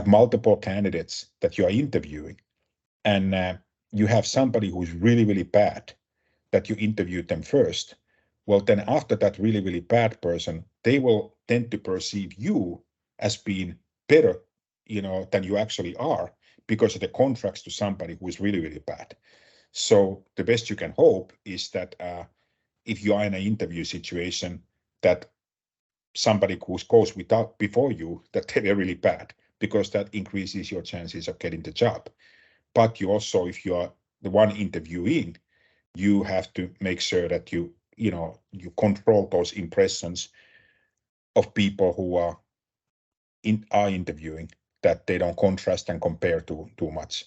multiple candidates that you are interviewing, and you have somebody who's really bad that you interviewed them first, well, then after that really bad person, they will tend to perceive you as being better, you know, than you actually are because of the contracts to somebody who is really bad. So the best you can hope is that if you are in an interview situation, that somebody who goes before you, that they're really bad, because that increases your chances of getting the job. But you also, if you are the one interviewing, you have to make sure that you control those impressions of people who are interviewing, that they don't contrast and compare too much.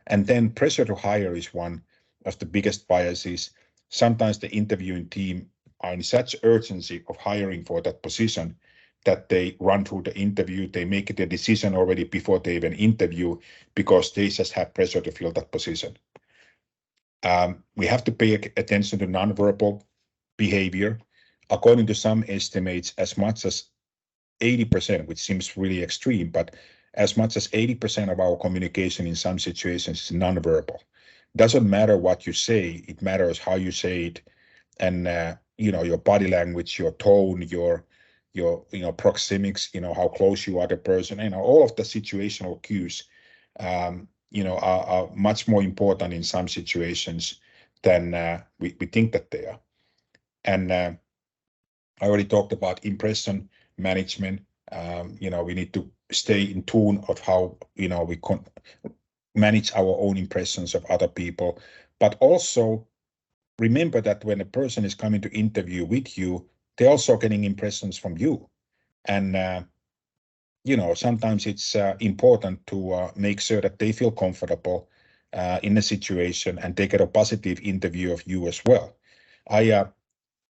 And then pressure to hire is one of the biggest biases. Sometimes the interviewing team are in such urgency of hiring for that position that they run through the interview, they make the decision already before they even interview, because they just have pressure to fill that position. We have to pay attention to nonverbal behavior. According to some estimates, as much as 80%, which seems really extreme, but as much as 80% of our communication in some situations is nonverbal. Doesn't matter what you say, it matters how you say it, and your body language, your tone, your your proxemics, how close you are to the person, all of the situational cues, are much more important in some situations than we think that they are. And I already talked about impression management. We need to stay in tune of how we manage our own impressions of other people, but also remember that when a person is coming to interview with you, they're also getting impressions from you. And sometimes it's important to make sure that they feel comfortable in a situation and they get a positive interview of you as well.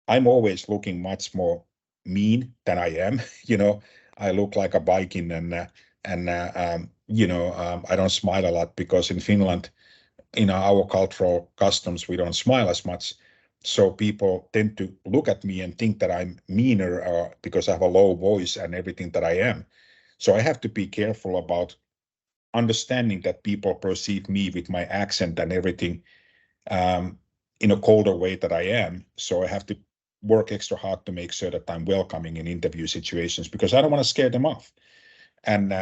I'm always looking much more mean than I am. I look like a Viking, and I don't smile a lot because in Finland, our cultural customs, we don't smile as much. So people tend to look at me and think that I'm meaner because I have a low voice and everything that I am. So I have to be careful about understanding that people perceive me with my accent and everything in a colder way that I am. So I have to work extra hard to make sure that I'm welcoming in interview situations because I don't want to scare them off. And,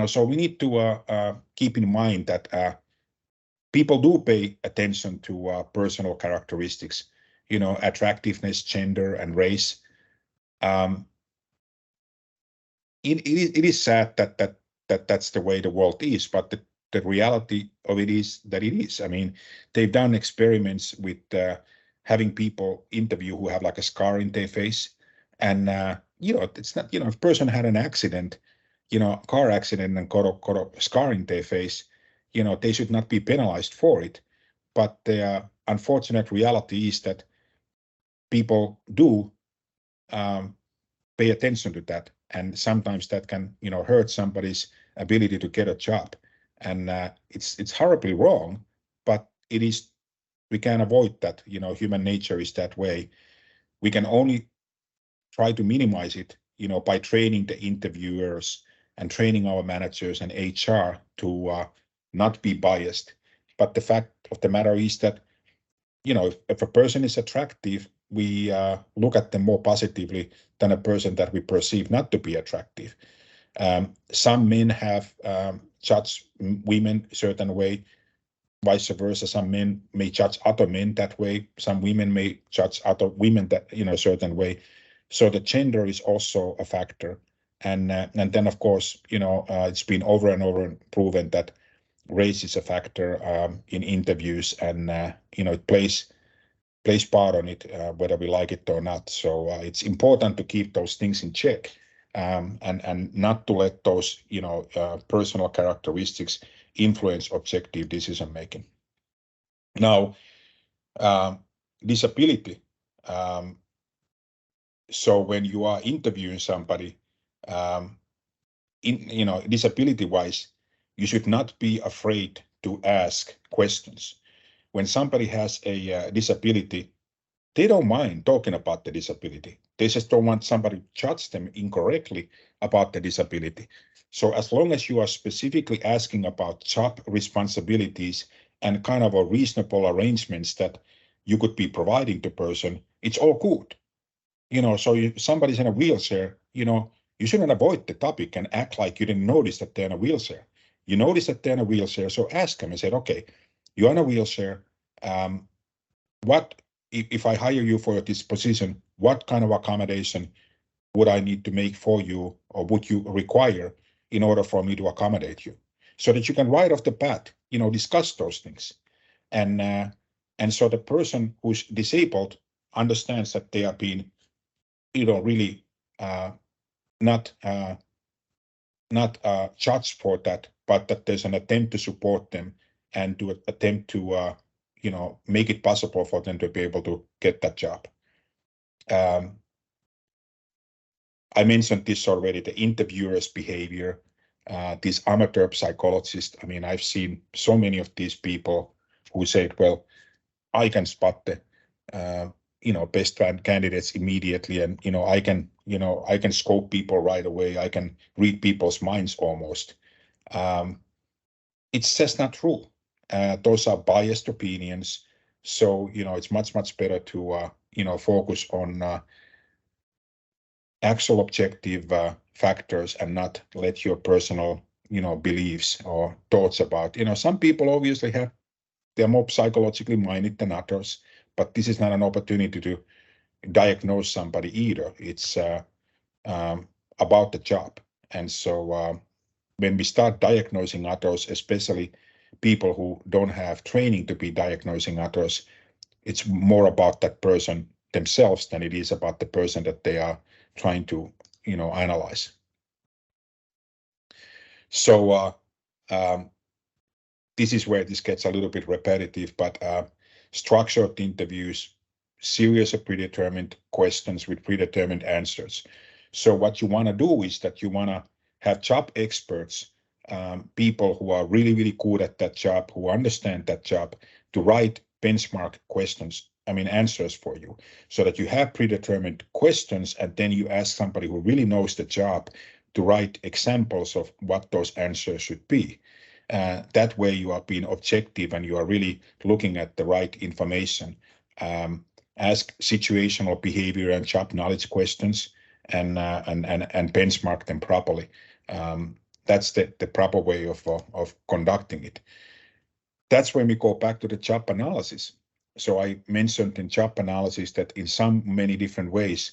so we need to keep in mind that people do pay attention to personal characteristics, attractiveness, gender, and race. It is sad that's the way the world is, but the reality of it is that it is. I mean, they've done experiments with having people interview who have like a scar in their face, and it's not, if a person had an accident, car accident, and got a scar in their face, they should not be penalized for it. But the unfortunate reality is that people do pay attention to that, and sometimes that can hurt somebody's ability to get a job, and it's horribly wrong, but we can't avoid that. Human nature is that way. We can only try to minimize it by training the interviewers and training our managers and HR to not be biased. But the fact of the matter is that if a person is attractive, we look at them more positively than a person that we perceive not to be attractive. Some men have judged women a certain way, vice versa. Some men may judge other men that way. Some women may judge other women that a certain way. So the gender is also a factor, and then of course it's been over and over proven that race is a factor in interviews, and it plays part on it, whether we like it or not. So it's important to keep those things in check, and not to let those personal characteristics influence objective decision making. Now, disability. So when you are interviewing somebody, disability-wise, you should not be afraid to ask questions. When somebody has a disability, they don't mind talking about the disability. They just don't want somebody to judge them incorrectly about the disability. So as long as you are specifically asking about job responsibilities and kind of a reasonable arrangements that you could be providing to person, it's all good. So if somebody's in a wheelchair, you shouldn't avoid the topic and act like you didn't notice that they're in a wheelchair. You notice that they're in a wheelchair, so ask them and say, okay, you're in a wheelchair. What if I hire you for this position? What kind of accommodation would I need to make for you, or would you require in order for me to accommodate you? So that you can right off the bat, discuss those things, and so the person who's disabled understands that they are being, really not judged for that, but that there's an attempt to support them and to attempt to make it possible for them to be able to get that job. I mentioned this already, the interviewer's behavior, these amateur psychologists. I mean, I've seen so many of these people who said, well, I can spot the best candidates immediately, and I can scope people right away. I can read people's minds almost. It's just not true. Those are biased opinions. So it's much better to focus on actual objective factors and not let your personal, beliefs or thoughts about, some people obviously they're more psychologically minded than others, but this is not an opportunity to diagnose somebody either. It's about the job. And so when we start diagnosing others, especially people who don't have training to be diagnosing others, it's more about that person themselves than it is about the person that they are trying to, analyze. So this is where this gets a little bit repetitive, but structured interviews, series of predetermined questions with predetermined answers. So what you want to do is that you want to have job experts, people who are really, really good at that job, who understand that job, to write benchmark answers for you, so that you have predetermined questions, and then you ask somebody who really knows the job to write examples of what those answers should be. That way you are being objective and you are really looking at the right information. Ask situational behavior and job knowledge questions and benchmark them properly. That's the proper way of conducting it. That's when we go back to the job analysis. So I mentioned in job analysis that in many different ways,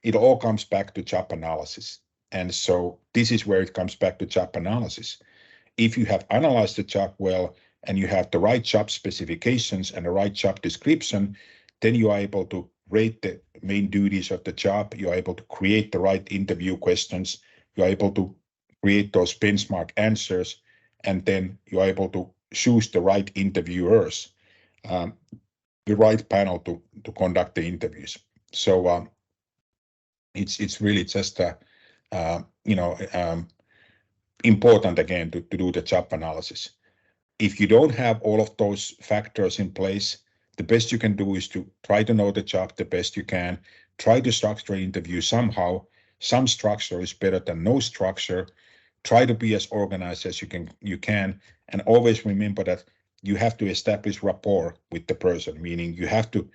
it all comes back to job analysis. And so this is where it comes back to job analysis. If you have analyzed the job well and you have the right job specifications and the right job description, then you are able to rate the main duties of the job. You are able to create the right interview questions. You are able to create those benchmark answers, and then you are able to choose the right interviewers, the right panel to conduct the interviews. So it's really just important again to do the job analysis. If you don't have all of those factors in place, the best you can do is to try to know the job the best you can. Try to structure an interview somehow. Some structure is better than no structure. Try to be as organized as you can, and always remember that you have to establish rapport with the person, meaning you have to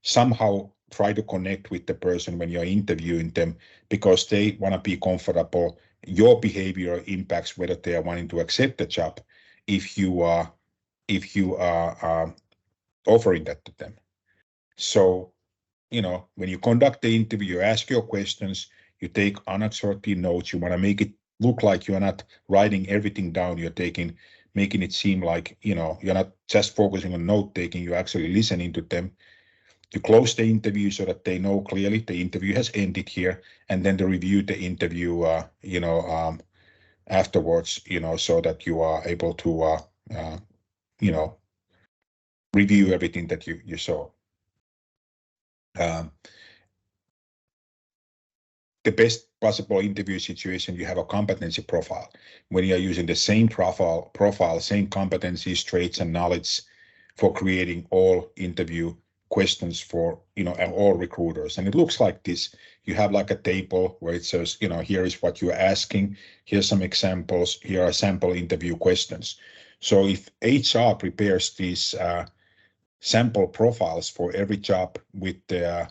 somehow try to connect with the person when you're interviewing them, because they want to be comfortable. Your behavior impacts whether they are wanting to accept the job if you are offering that to them. So, when you conduct the interview, you ask your questions, you take unanswered notes. You want to make it look like you are not writing everything down. You're making it seem like, you're not just focusing on note taking, you're actually listening to them. You close the interview so that they know clearly the interview has ended here, and then to review the interview, afterwards, so that you are able to, review everything that you saw. The best possible interview situation, you have a competency profile. When you are using the same profile, same competencies, traits, and knowledge for creating all interview questions for, all recruiters. And it looks like this. You have like a table where it says, here is what you're asking. Here's some examples. Here are sample interview questions. So if HR prepares these sample profiles for every job with the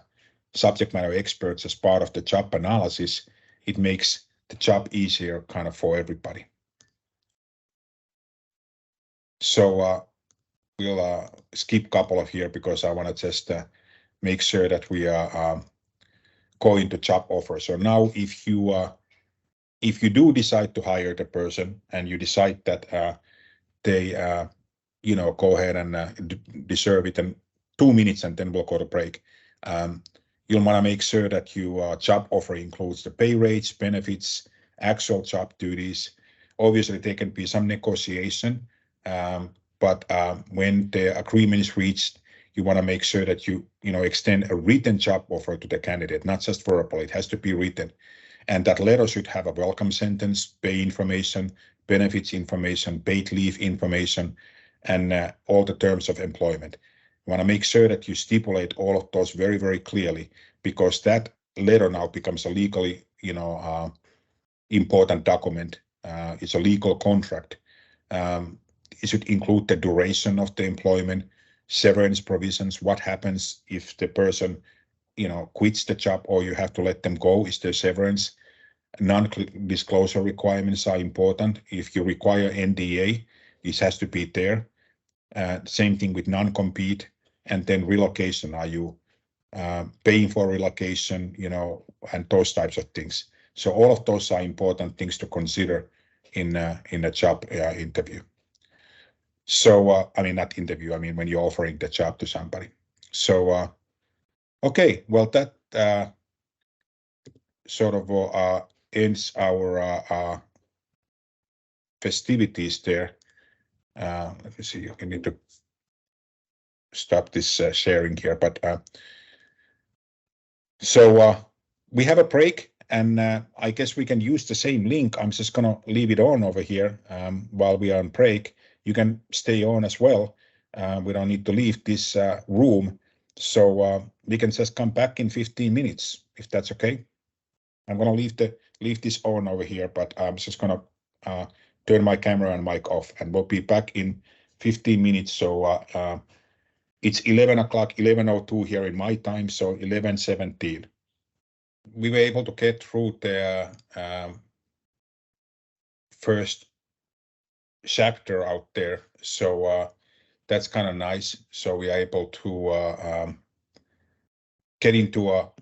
subject matter experts as part of the job analysis, it makes the job easier kind of for everybody. So we'll skip a couple of here because I want to just make sure that we are going to job offer. So now if you do decide to hire the person and you decide that they go ahead and deserve it in 2 minutes, and then we'll go to break. You'll want to make sure that your job offer includes the pay rates, benefits, actual job duties. Obviously, there can be some negotiation, but when the agreement is reached, you want to make sure that you extend a written job offer to the candidate, not just verbal. It has to be written, and that letter should have a welcome sentence, pay information, benefits information, paid leave information, and all the terms of employment. You want to make sure that you stipulate all of those very, very clearly, because that letter now becomes a legally, important document. It's a legal contract. It should include the duration of the employment, severance provisions, what happens if the person quits the job or you have to let them go? Is there severance? Non-disclosure requirements are important. If you require NDA, this has to be there. Same thing with non-compete, and then relocation. Are you paying for relocation, and those types of things. So all of those are important things to consider in a job interview. So, I mean, not interview, I mean, when you're offering the job to somebody. So, okay, well, that sort of ends our festivities there. Let me see, I need to stop this sharing here, but so we have a break, and I guess we can use the same link. I'm just gonna leave it on over here while we are on break. You can stay on as well. We don't need to leave this room, so we can just come back in 15 minutes if that's okay. I'm gonna leave this on over here, but I'm just gonna turn my camera and mic off, and we'll be back in 15 minutes. So it's 11 o'clock, 11:02 here in my time, so 11:17. We were able to get through the first chapter out there, so that's kind of nice. So we are able to get into a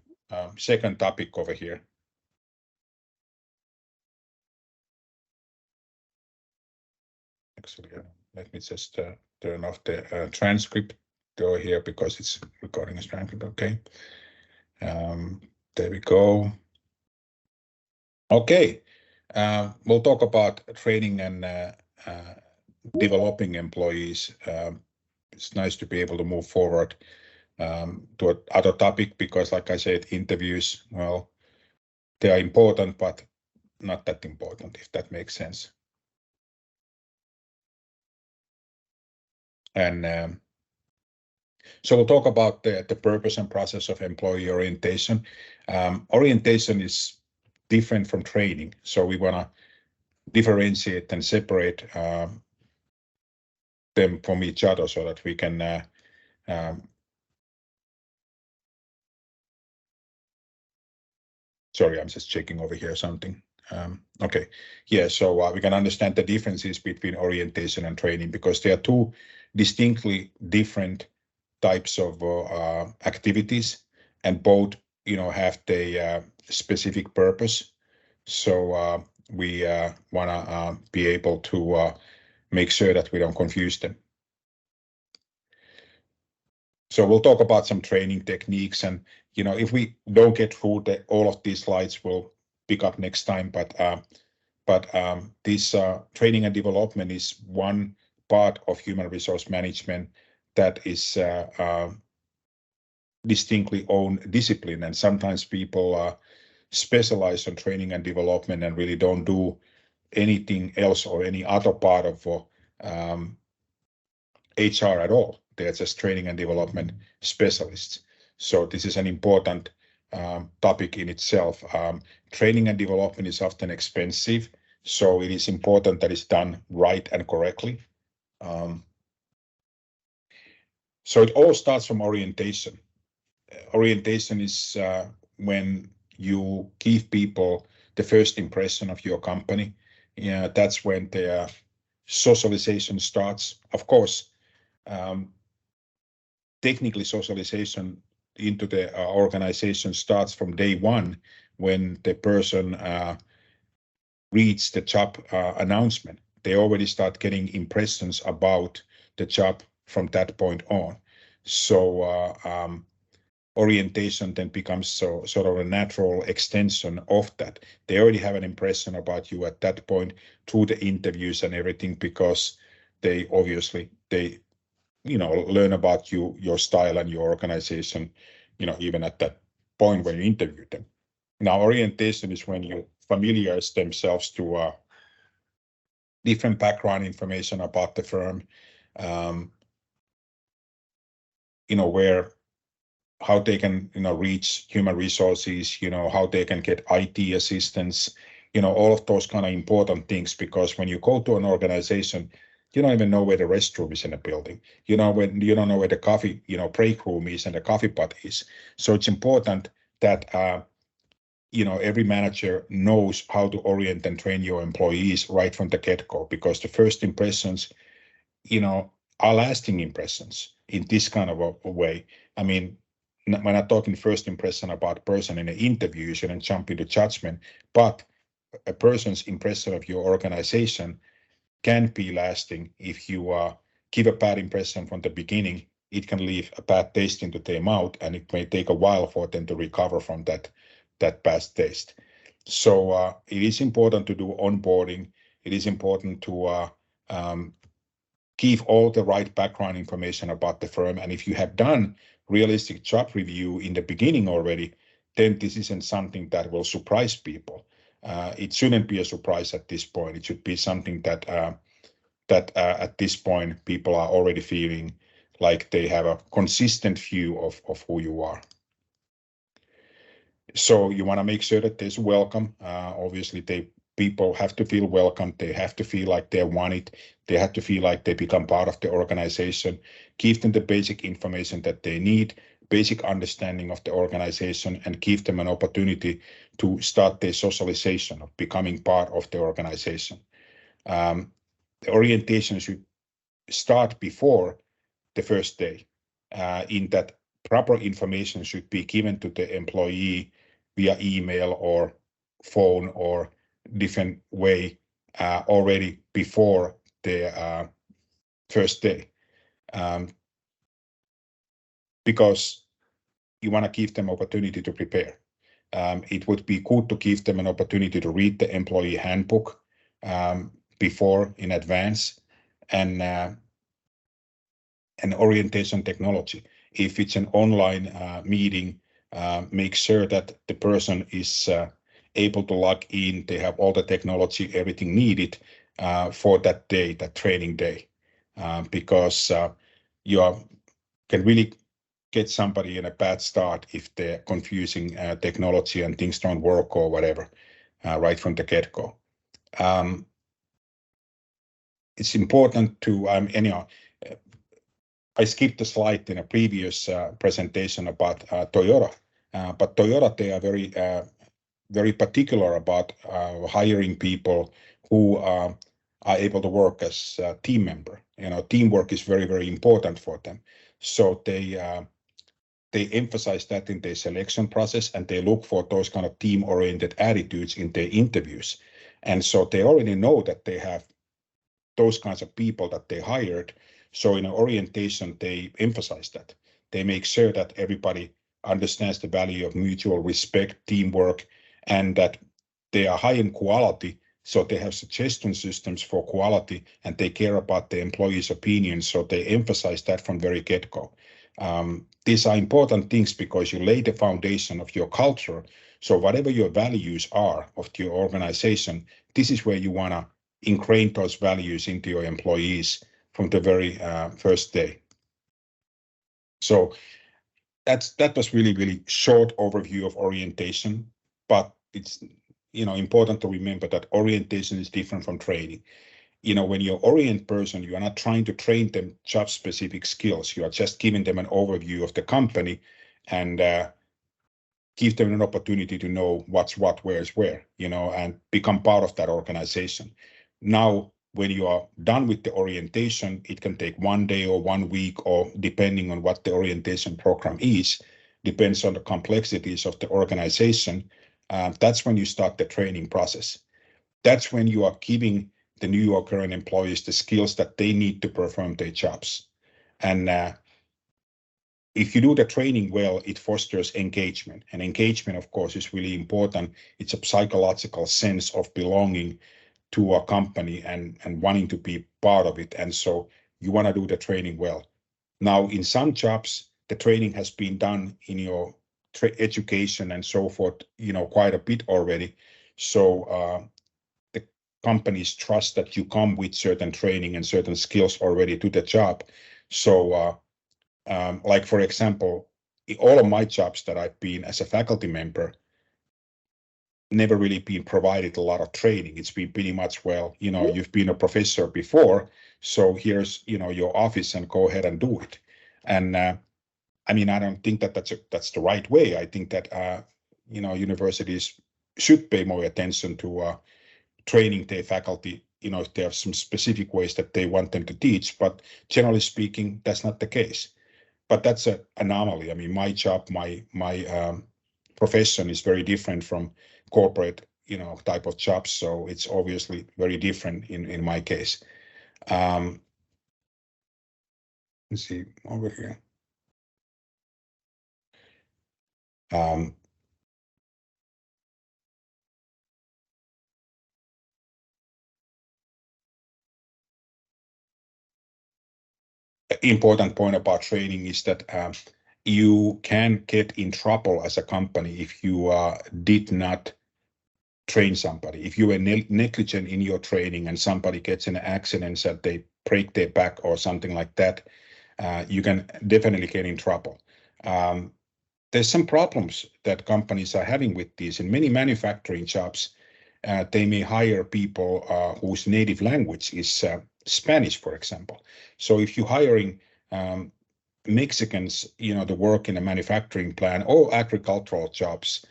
second topic over here. Actually, let me just turn off the transcript over here because it's recording a transcript. Okay, there we go. Okay, we'll talk about training and developing employees. It's nice to be able to move forward to another topic because, like I said, interviews, well, they are important, but not that important, if that makes sense. And so we'll talk about the purpose and process of employee orientation. Orientation is different from training, so we want to differentiate and separate them from each other so that we can sorry, I'm just checking over here something. Okay, yeah, so we can understand the differences between orientation and training because they are two distinctly different types of activities, and both, have the specific purpose. So we want to be able to make sure that we don't confuse them. So we'll talk about some training techniques, and if we don't get through all of these slides, we'll pick up next time. But this training and development is one part of human resource management that is distinctly own discipline, and sometimes people specialize on training and development and really don't do anything else or any other part of HR at all. They're just training and development specialists. So this is an important topic in itself. Training and development is often expensive, so it is important that it's done right and correctly. So it all starts from orientation. Orientation is when you give people the first impression of your company. That's when the socialization starts. Of course, technically socialization into the organization starts from day one when the person reads the job announcement. They already start getting impressions about the job from that point on. So orientation then becomes sort of a natural extension of that. They already have an impression about you at that point through the interviews and everything, because they obviously learn about you, your style and your organization, even at that point when you interview them. Now, orientation is when you familiarize themselves to different background information about the firm, how they can, reach human resources, how they can get IT assistance, all of those kind of important things, because when you go to an organization, You don't even know where the restroom is in a building. You don't know where the coffee, break room is and the coffee pot is. So it's important that every manager knows how to orient and train your employees right from the get-go, because the first impressions, are lasting impressions in this kind of a way. I mean, we're not talking first impression about person in an interview, you shouldn't jump into judgment, but a person's impression of your organization can be lasting. If you give a bad impression from the beginning, it can leave a bad taste into their mouth, and it may take a while for them to recover from that bad taste. So it is important to do onboarding. It is important to give all the right background information about the firm. And if you have done realistic job review in the beginning already, then this isn't something that will surprise people. It shouldn't be a surprise at this point. It should be something that at this point people are already feeling like they have a consistent view of who you are. So you want to make sure that there's welcome. Obviously, people have to feel welcome. They have to feel like they're wanted. They have to feel like they become part of the organization. Give them the basic information that they need, basic understanding of the organization, and give them an opportunity to start their socialization of becoming part of the organization. The orientation should start before the first day, in that proper information should be given to the employee via email or phone or different way already before the first day, because you want to give them opportunity to prepare. It would be good to give them an opportunity to read the employee handbook before in advance, and orientation technology. If it's an online meeting, make sure that the person is able to log in. They have all the technology, everything needed for that day, that training day, because you can really get somebody in a bad start if they're confusing technology and things don't work or whatever right from the get-go. It's important to, anyhow, I skipped the slide in a previous presentation about Toyota, but Toyota, they are very particular about hiring people who are able to work as a team member. Teamwork is very, very important for them. So they emphasize that in their selection process, and they look for those kind of team-oriented attitudes in their interviews. And so they already know that they have those kinds of people that they hired. So in an orientation, they emphasize that. They make sure that everybody understands the value of mutual respect, teamwork, and that they are high in quality. So they have suggestion systems for quality, and they care about the employees' opinions. So they emphasize that from very get-go. These are important things because you lay the foundation of your culture. So whatever your values are of your organization, this is where you want to ingrain those values into your employees from the very first day. So that was really, really short overview of orientation, but it's important to remember that orientation is different from training. When you orient person, you are not trying to train them job-specific skills. You are just giving them an overview of the company and give them an opportunity to know what's what, where is where, and become part of that organization. Now, when you are done with the orientation, it can take 1 day or 1 week, or depending on what the orientation program is, depends on the complexities of the organization. That's when you start the training process. That's when you are giving the new or current employees the skills that they need to perform their jobs. And if you do the training well, it fosters engagement. And engagement, of course, is really important. It's a psychological sense of belonging to a company and wanting to be part of it. And so you want to do the training well. Now, in some jobs, the training has been done in your education and so forth, quite a bit already. So the companies trust that you come with certain training and certain skills already to the job. So like, for example, all of my jobs that I've been as a faculty member, never really been provided a lot of training. It's been pretty much, well, you know, you've been a professor before, so here's, you know, your office and go ahead and do it. And I mean, I don't think that that's the right way. I think that you know, universities should pay more attention to training their faculty. You know, if they have some specific ways that they want them to teach, but generally speaking, that's not the case. But that's an anomaly. I mean, my job, my profession is very different from corporate, you know, type of jobs. So it's obviously very different in my case. Let's see over here. Important point about training is that you can get in trouble as a company if you did not train somebody. If you were negligent in your training and somebody gets in an accident, that they break their back or something like that, you can definitely get in trouble. There's some problems that companies are having with these. In many manufacturing jobs, they may hire people whose native language is Spanish, for example. So if you're hiring Mexicans, you know, to work in a manufacturing plant or agricultural jobs,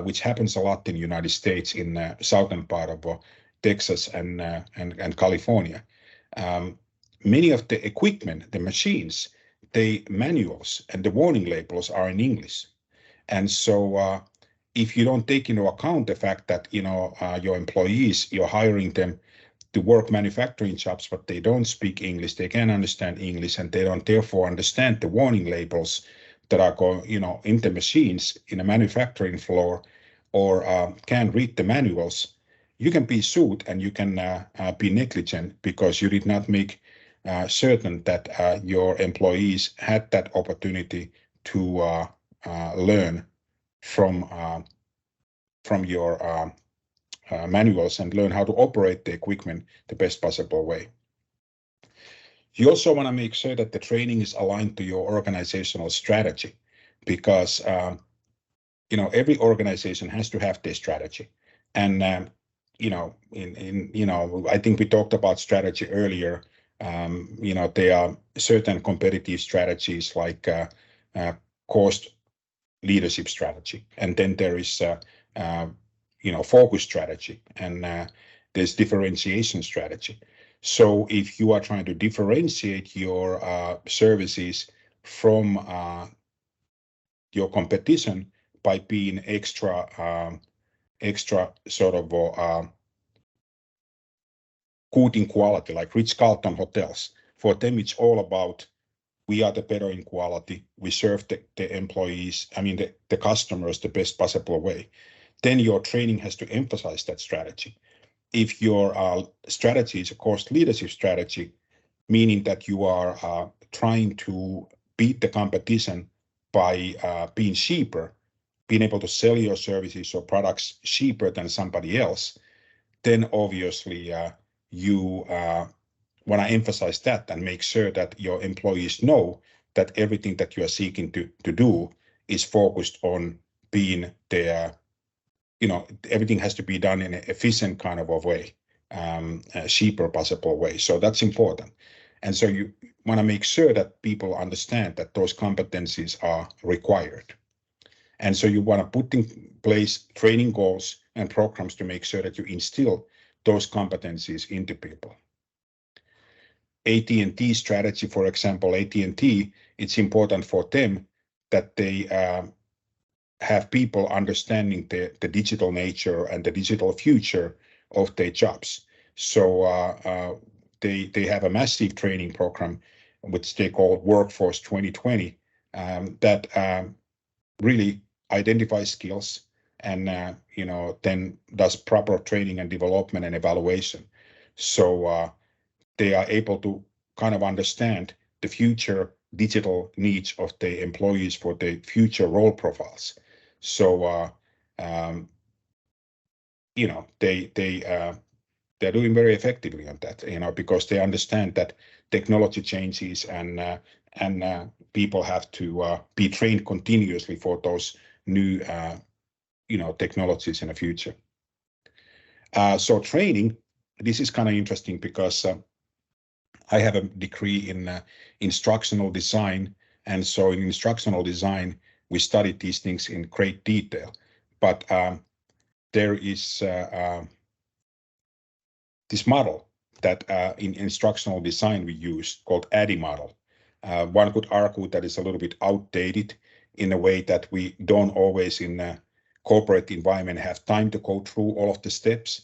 which happens a lot in the United States in the southern part of Texas and California. Many of the equipment, the machines, the manuals and the warning labels are in English. And so if you don't take into account the fact that, you know, your employees, you're hiring them to work manufacturing jobs, but they don't speak English, they can't understand English, and they don't therefore understand the warning labels that are going, you know, in the machines in a manufacturing floor, or can't read the manuals, you can be sued and you can be negligent because you did not make certain that your employees had that opportunity to learn from your manuals and learn how to operate the equipment the best possible way. You also want to make sure that the training is aligned to your organizational strategy, because you know, every organization has to have their strategy. And you know, you know, I think we talked about strategy earlier. You know, there are certain competitive strategies like cost leadership strategy, and then there is you know, focus strategy, and there's differentiation strategy. So if you are trying to differentiate your services from your competition by being extra sort of good in quality, like Ritz-Carlton hotels, for them it's all about, we are the better in quality, we serve the employees, I mean the customers, the best possible way. Then your training has to emphasize that strategy. If your strategy is a cost leadership strategy, meaning that you are trying to beat the competition by being cheaper, being able to sell your services or products cheaper than somebody else, then obviously you want to emphasize that and make sure that your employees know that everything that you are seeking to do is focused on being there. You know, everything has to be done in an efficient kind of a way, a cheaper possible way. So that's important. And so you want to make sure that people understand that those competencies are required. And so you want to put in place training goals and programs to make sure that you instill those competencies into people. AT&T strategy, for example, AT&T, it's important for them that they have people understanding the digital nature and the digital future of their jobs. So they have a massive training program, which they call Workforce 2020, that really identifies skills and you know, then does proper training and development and evaluation. So they are able to kind of understand the future digital needs of the employees for the future role profiles. So you know, they're doing very effectively on that, you know, because they understand that technology changes and people have to be trained continuously for those new technologies in the future. So training, this is kind of interesting because I have a degree in instructional design, and so in instructional design we study these things in great detail. But there is this model that in instructional design we use called ADDIE model. One could argue that it's a little bit outdated in a way that we don't always in a corporate environment have time to go through all of the steps.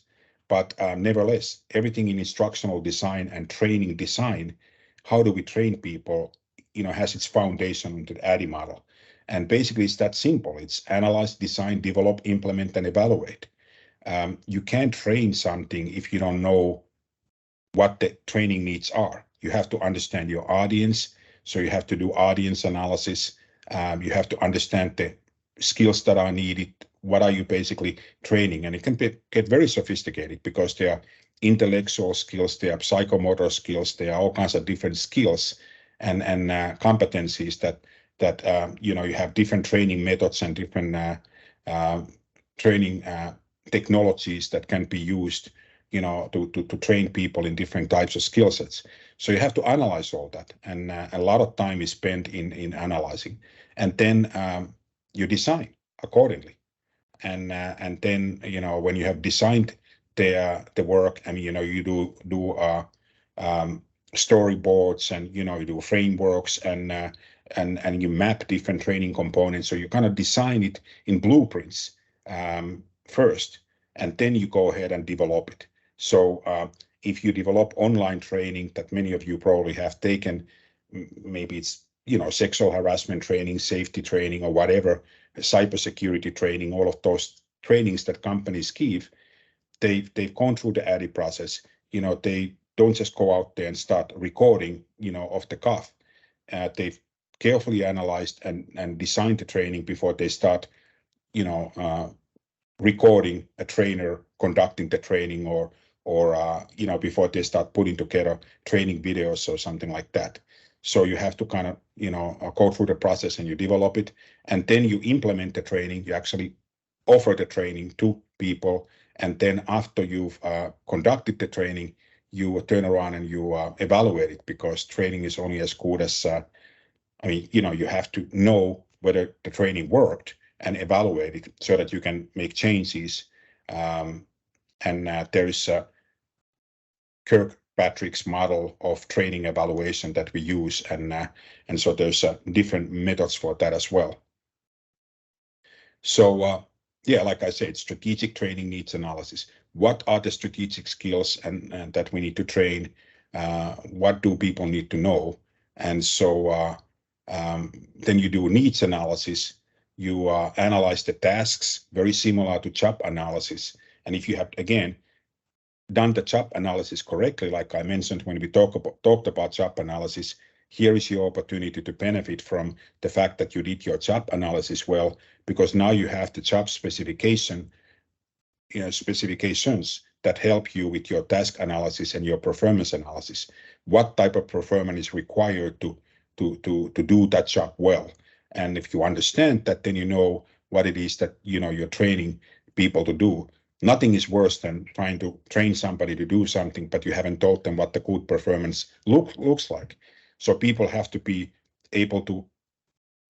But nevertheless, everything in instructional design and training design, how do we train people, has its foundation into the ADDIE model. And basically it's that simple. It's analyze, design, develop, implement, and evaluate. You can't train something if you don't know what the training needs are. You have to understand your audience. So you have to do audience analysis. You have to understand the skills that are needed. What are you basically training? And it can get very sophisticated because there are intellectual skills, there are psychomotor skills, there are all kinds of different skills and competencies that you have different training methods and different training technologies that can be used to train people in different types of skill sets. So you have to analyze all that, and a lot of time is spent in analyzing, and then you design accordingly. And then when you have designed the work, and you do storyboards, and you do frameworks, and you map different training components. So you kind of design it in blueprints first, and then you go ahead and develop it. So if you develop online training that many of you probably have taken, maybe it's sexual harassment training, safety training, or whatever, cybersecurity training, all of those trainings that companies give, they've gone through the ADDIE process. They don't just go out there and start recording, off the cuff. They've carefully analyzed and designed the training before they start, recording a trainer conducting the training, or before they start putting together training videos or something like that. So you have to kind of, go through the process, and you develop it, and then you implement the training. You actually offer the training to people, and then after you've conducted the training, you turn around and you evaluate it, because training is only as good as, you have to know whether the training worked and evaluate it so that you can make changes. And there is Kirkpatrick's model of training evaluation that we use, and so there's different methods for that as well. So yeah, like I said, strategic training needs analysis. What are the strategic skills and that we need to train? What do people need to know? And so then you do needs analysis. You analyze the tasks, very similar to job analysis. And if you have, again, done the job analysis correctly, like I mentioned when we talked about job analysis, here is your opportunity to benefit from the fact that you did your job analysis well, because now you have the job specifications that help you with your task analysis and your performance analysis. What type of performance is required to do that job well? And if you understand that, then you know what it is that you're training people to do. Nothing is worse than trying to train somebody to do something, but you haven't told them what the good performance looks like. So people have to be able to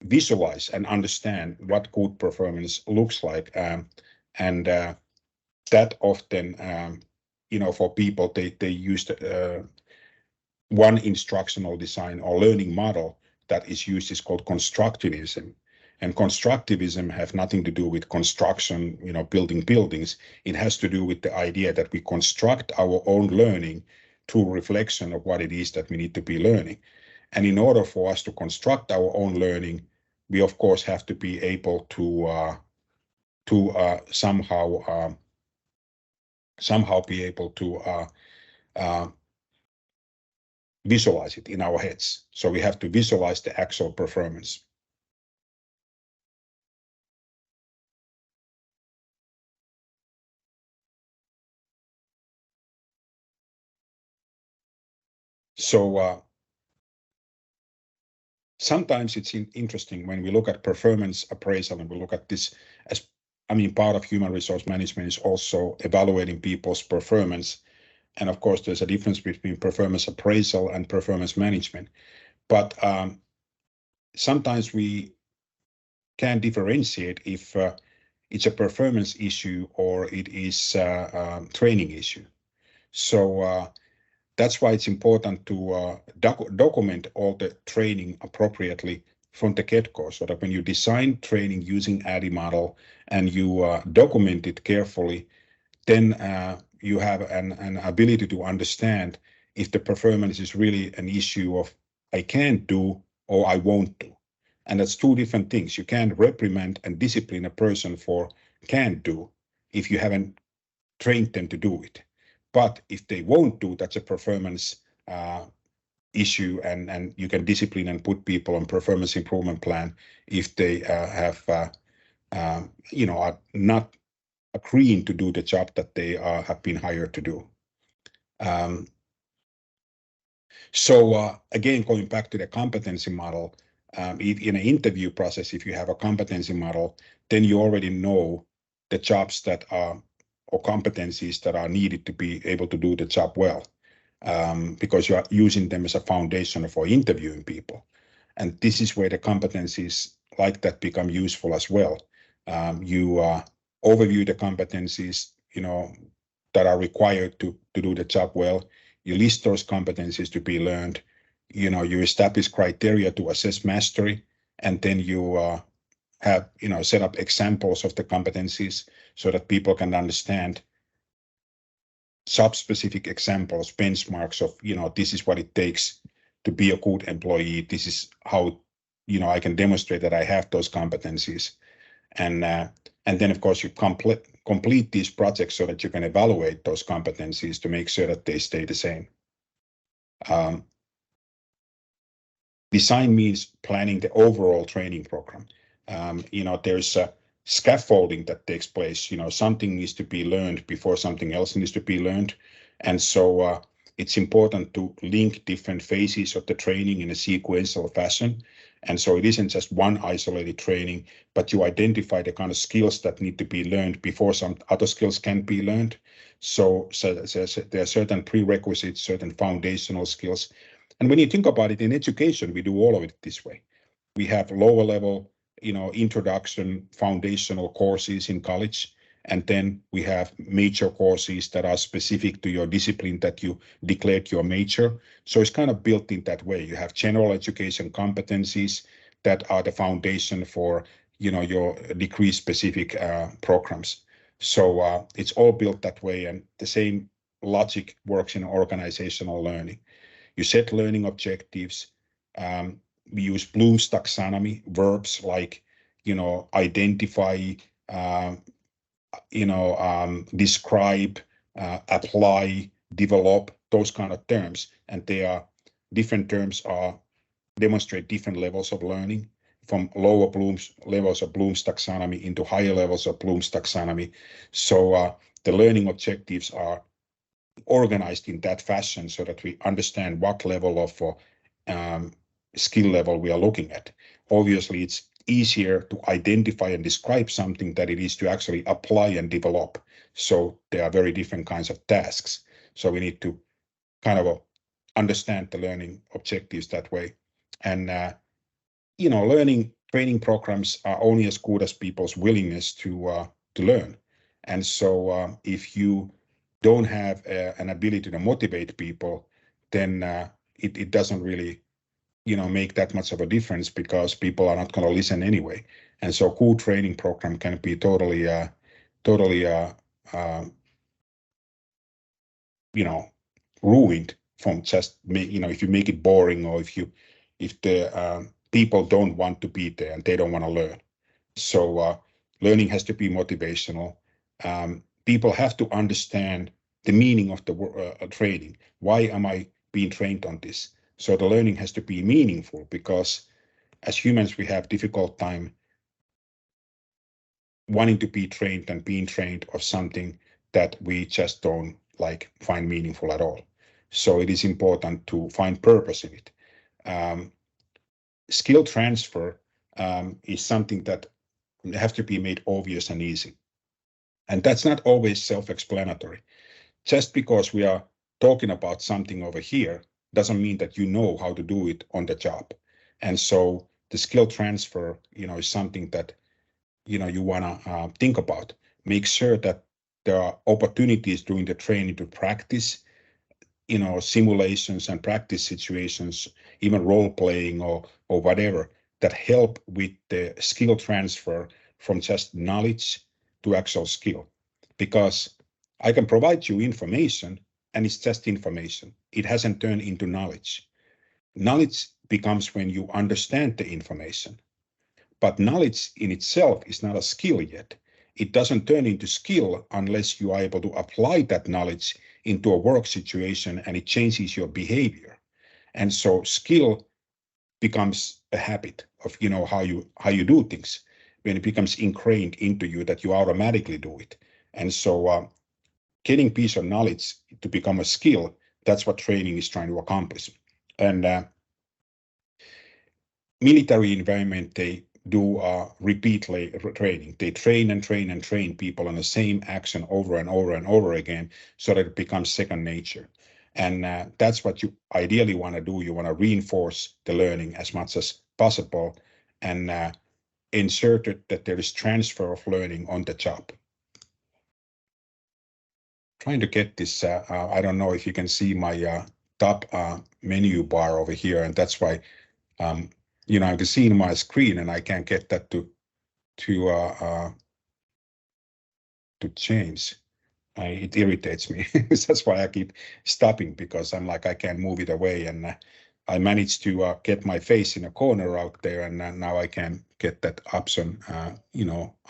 visualize and understand what good performance looks like. And that often, for people, they use one instructional design or learning model that is used is called constructivism. And constructivism have nothing to do with construction, building buildings. It has to do with the idea that we construct our own learning through reflection of what it is that we need to be learning. And in order for us to construct our own learning, we of course have to be able to somehow be able to visualize it in our heads. So we have to visualize the actual performance. So sometimes it's interesting when we look at performance appraisal, and we look at this as I mean, part of human resource management is also evaluating people's performance. And of course, there's a difference between performance appraisal and performance management. But sometimes we can differentiate if it's a performance issue or it is a training issue. So that's why it's important to document all the training appropriately from the get-go, so that when you design training using ADDIE model and you document it carefully, then you have an ability to understand if the performance is really an issue of I can't do or I won't do. And that's two different things. You can't reprimand and discipline a person for can't do if you haven't trained them to do it. But if they won't do, that's a performance issue, and you can discipline and put people on performance improvement plan if they have, are not agreeing to do the job that they have been hired to do. So again, going back to the competency model, in an interview process, if you have a competency model, then you already know the jobs that are or competencies that are needed to be able to do the job well, because you are using them as a foundation for interviewing people. And this is where the competencies like that become useful as well. You overview the competencies, that are required to do the job well. You list those competencies to be learned. You establish criteria to assess mastery, and then you have, set up examples of the competencies so that people can understand sub-specific examples, benchmarks of, this is what it takes to be a good employee. This is how, I can demonstrate that I have those competencies. And then, of course, you complete these projects so that you can evaluate those competencies to make sure that they stay the same. Design means planning the overall training program. There's a scaffolding that takes place. Something needs to be learned before something else needs to be learned. And so it's important to link different phases of the training in a sequential fashion. And so it isn't just one isolated training, but you identify the kind of skills that need to be learned before some other skills can be learned. So there are certain prerequisites, certain foundational skills. And when you think about it in education, we do all of it this way. We have lower level, introduction, foundational courses in college. And then we have major courses that are specific to your discipline that you declared your major. So it's kind of built in that way. You have general education competencies that are the foundation for, your degree specific programs. So it's all built that way. And the same logic works in organizational learning. You set learning objectives. We use Bloom's taxonomy, verbs like, identify, describe, apply, develop, those kind of terms. And they are different terms demonstrate different levels of learning, from lower levels of Bloom's taxonomy into higher levels of Bloom's taxonomy. So the learning objectives are organized in that fashion so that we understand what level of skill level we are looking at. Obviously, it's easier to identify and describe something than it is to actually apply and develop. So there are very different kinds of tasks. So we need to kind of understand the learning objectives that way. And, learning training programs are only as good as people's willingness to learn. And so if you don't have an ability to motivate people, then it doesn't really, make that much of a difference, because people are not going to listen anyway. And so cool training program can be totally, ruined from just, if you make it boring, or if the people don't want to be there and they don't want to learn. So learning has to be motivational. People have to understand the meaning of the training. Why am I being trained on this? So the learning has to be meaningful, because as humans, we have difficult time wanting to be trained and being trained of something that we just don't find meaningful at all. So it is important to find purpose in it. Skill transfer is something that has to be made obvious and easy. And that's not always self-explanatory. Just because we are talking about something over here doesn't mean that you know how to do it on the job. And so the skill transfer, is something that, you want to think about. Make sure that there are opportunities during the training to practice, simulations and practice situations, even role playing or whatever, that help with the skill transfer from just knowledge to actual skill. Because I can provide you information and it's just information. It hasn't turned into knowledge. Knowledge becomes when you understand the information. But knowledge in itself is not a skill yet. It doesn't turn into skill unless you are able to apply that knowledge into a work situation and it changes your behavior. And so skill becomes a habit of how you do things, when it becomes ingrained into you that you automatically do it. And so getting piece of knowledge to become a skill, that's what training is trying to accomplish. And military environment, they do repeat training. They train and train and train people on the same action over and over and over again so that it becomes second nature. And that's what you ideally want to do. You want to reinforce the learning as much as possible and ensure that there is transfer of learning on the job. Trying to get this, I don't know if you can see my top menu bar over here, and that's why I can see in my screen and I can't get that to change. It irritates me. That's why I keep stopping, because I'm like, I can't move it away. And I managed to get my face in a corner out there, and now I can get that option,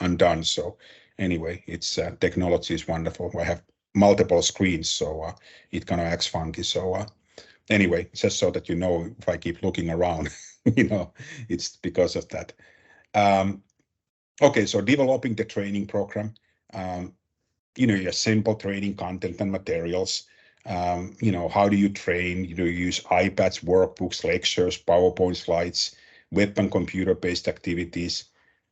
undone. So anyway, it's technology is wonderful. I have multiple screens, so it kind of acts funky. So anyway, just so that you know, if I keep looking around, it's because of that. Okay, so developing the training program. Your simple training content and materials. How do you train? You use iPads, workbooks, lectures, PowerPoint slides, web and computer-based activities,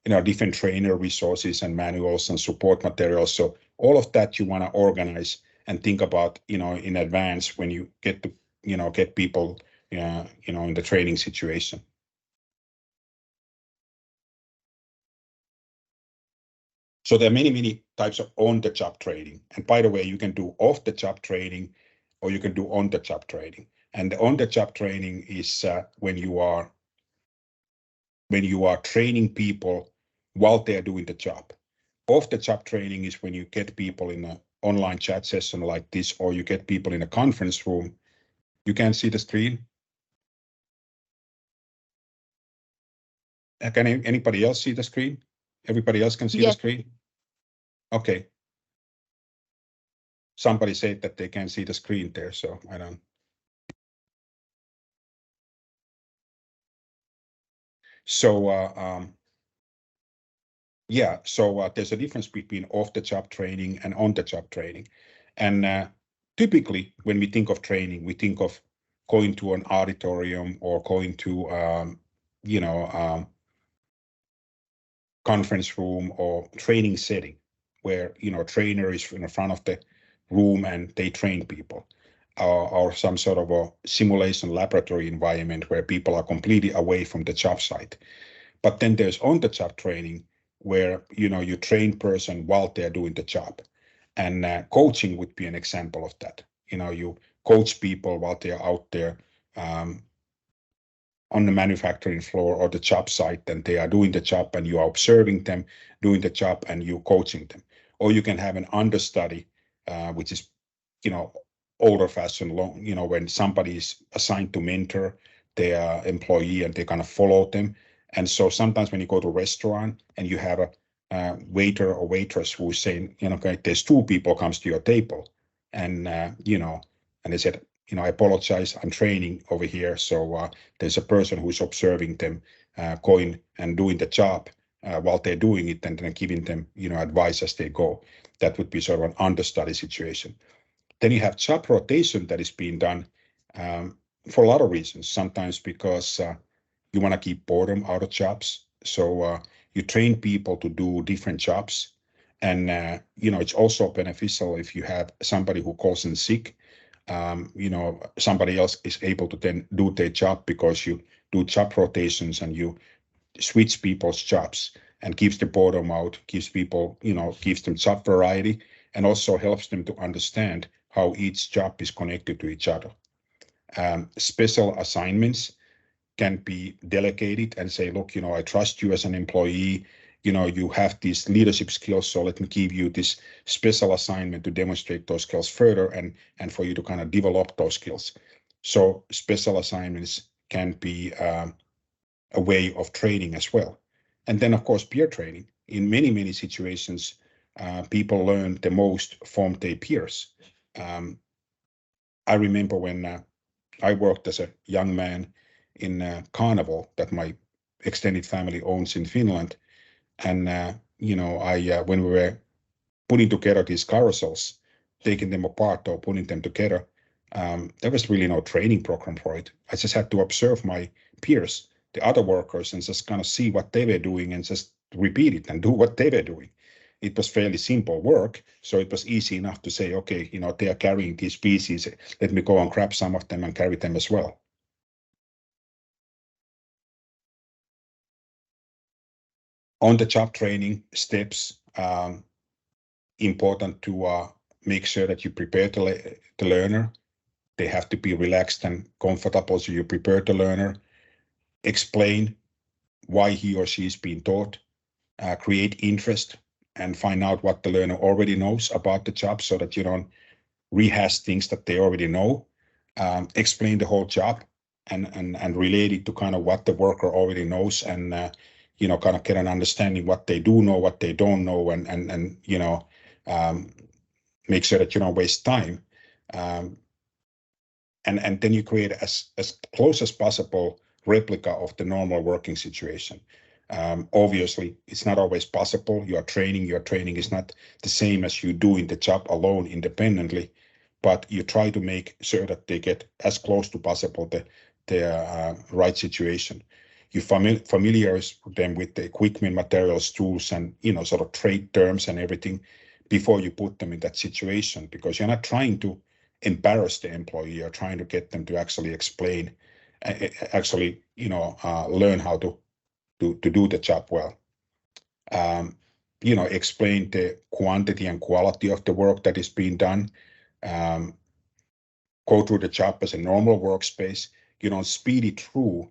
different trainer resources and manuals and support materials. So all of that you want to organize and think about, in advance when you get to, get people, in the training situation. So there are many, many types of on-the-job training. And by the way, you can do off-the-job training or you can do on-the-job training. And the on-the-job training is when you are training people while they're doing the job. Off-the-job training is when you get people in an online chat session like this, or you get people in a conference room. You can't see the screen? Can anybody else see the screen? Everybody else can see the screen? Okay. Somebody said that they can't see the screen there, so I don't. So there's a difference between off-the-job training and on-the-job training. And typically, when we think of training, we think of going to an auditorium or going to, conference room or training setting where, trainer is in the front of the room and they train people, or some sort of a simulation laboratory environment where people are completely away from the job site. But then there's on-the-job training where, you train person while they're doing the job. And coaching would be an example of that. You coach people while they're out there on the manufacturing floor or the job site, and they are doing the job and you are observing them doing the job and you coaching them. Or you can have an understudy, which is, older fashion, when somebody is assigned to mentor their employee and they kind of follow them. And so sometimes when you go to a restaurant and you have a waiter or waitress who's saying, okay, there's two people comes to your table, and and they said, I apologize, I'm training over here. So there's a person who's observing them going and doing the job while they're doing it, and then giving them, advice as they go. That would be sort of an understudy situation. Then you have job rotation that is being done for a lot of reasons. Sometimes because you want to keep boredom out of jobs. So you train people to do different jobs. And it's also beneficial if you have somebody who calls in sick. Somebody else is able to then do their job because you do job rotations and you switch people's jobs and keeps the boredom out, gives people, gives them job variety, and also helps them to understand how each job is connected to each other. Special assignments can be delegated and say, look, I trust you as an employee, you have these leadership skills, so let me give you this special assignment to demonstrate those skills further and for you to kind of develop those skills. So special assignments can be a way of training as well. And then, of course, peer training. In many, many situations, people learn the most from their peers. I remember when I worked as a young man in Carnival that my extended family owns in Finland. And, when we were putting together these carousels, taking them apart or putting them together, there was really no training program for it. I just had to observe my peers, the other workers, and just kind of see what they were doing and just repeat it and do what they were doing. It was fairly simple work, so it was easy enough to say, okay, they are carrying these pieces. Let me go and grab some of them and carry them as well. On the job training steps, important to make sure that you prepare the learner. They have to be relaxed and comfortable, so you prepare the learner, explain why he or she is being taught, create interest, and find out what the learner already knows about the job so that you don't rehash things that they already know. Explain the whole job and relate it to kind of what the worker already knows and kind of get an understanding what they do know, what they don't know, and make sure that you don't waste time. And then you create as close as possible replica of the normal working situation. Obviously, it's not always possible. Your training is not the same as you doing the job alone independently, but you try to make sure that they get as close to possible the right situation. You familiarize them with the equipment, materials, tools, and sort of trade terms and everything before you put them in that situation, because you're not trying to embarrass the employee. You're trying to get them to actually explain, learn how to do the job well. Explain the quantity and quality of the work that is being done. Go through the job as a normal workspace. You don't speed it through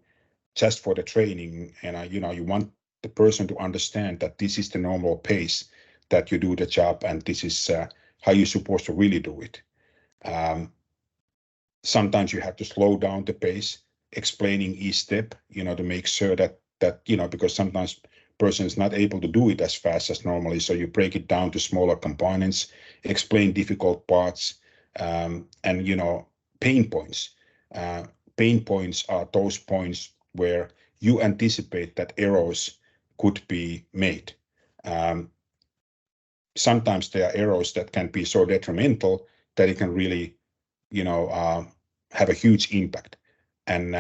just for the training. And you want the person to understand that this is the normal pace that you do the job, and this is how you're supposed to really do it. Sometimes you have to slow down the pace, explaining each step, to make sure that because sometimes person is not able to do it as fast as normally. So you break it down to smaller components, explain difficult parts, and pain points. Pain points are those points where you anticipate that errors could be made. Sometimes there are errors that can be so detrimental that it can really, have a huge impact. And,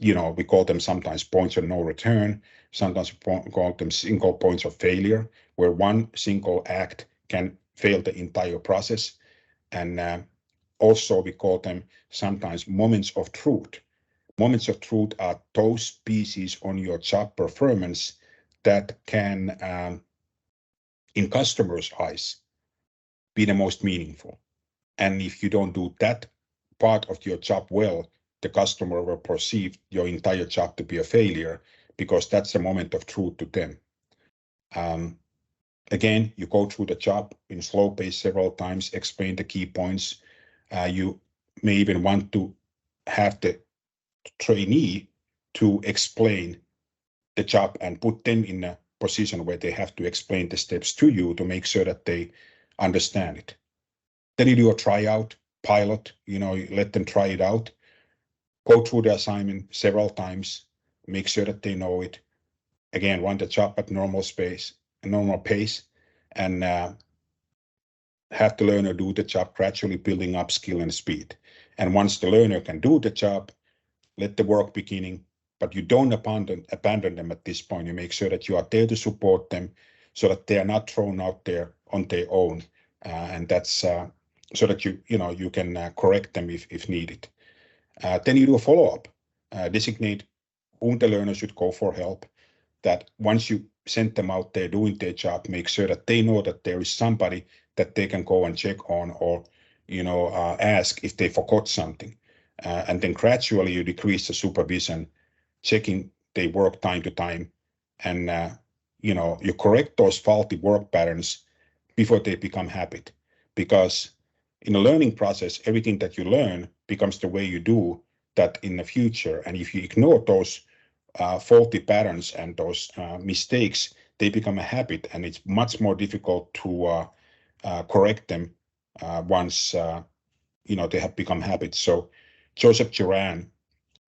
we call them sometimes points of no return. Sometimes we call them single points of failure, where one single act can fail the entire process. And also we call them sometimes moments of truth. Moments of truth are those pieces on your job performance that can, in customers' eyes, be the most meaningful. And if you don't do that part of your job well, the customer will perceive your entire job to be a failure, because that's the moment of truth to them. Again, you go through the job in slow pace several times, explain the key points. You may even want to have the trainee to explain the job and put them in a position where they have to explain the steps to you to make sure that they understand it. Then you do a tryout, pilot, you let them try it out, go through the assignment several times, make sure that they know it. Again, run the job at normal pace, and have the learner do the job, gradually building up skill and speed. And once the learner can do the job, let the work beginning, but you don't abandon them at this point. You make sure that you are there to support them so that they are not thrown out there on their own, and that's so that you can correct them if needed. Then you do a follow-up, designate whom the learner should go for help. That once you send them out there doing their job, make sure that they know that there is somebody that they can go and check on, or ask if they forgot something, and then gradually you decrease the supervision, checking their work time to time, and you correct those faulty work patterns before they become habit. Because in the learning process, everything that you learn becomes the way you do that in the future. And if you ignore those faulty patterns and those mistakes, they become a habit, and it's much more difficult to correct them once they have become habits. So Joseph Juran,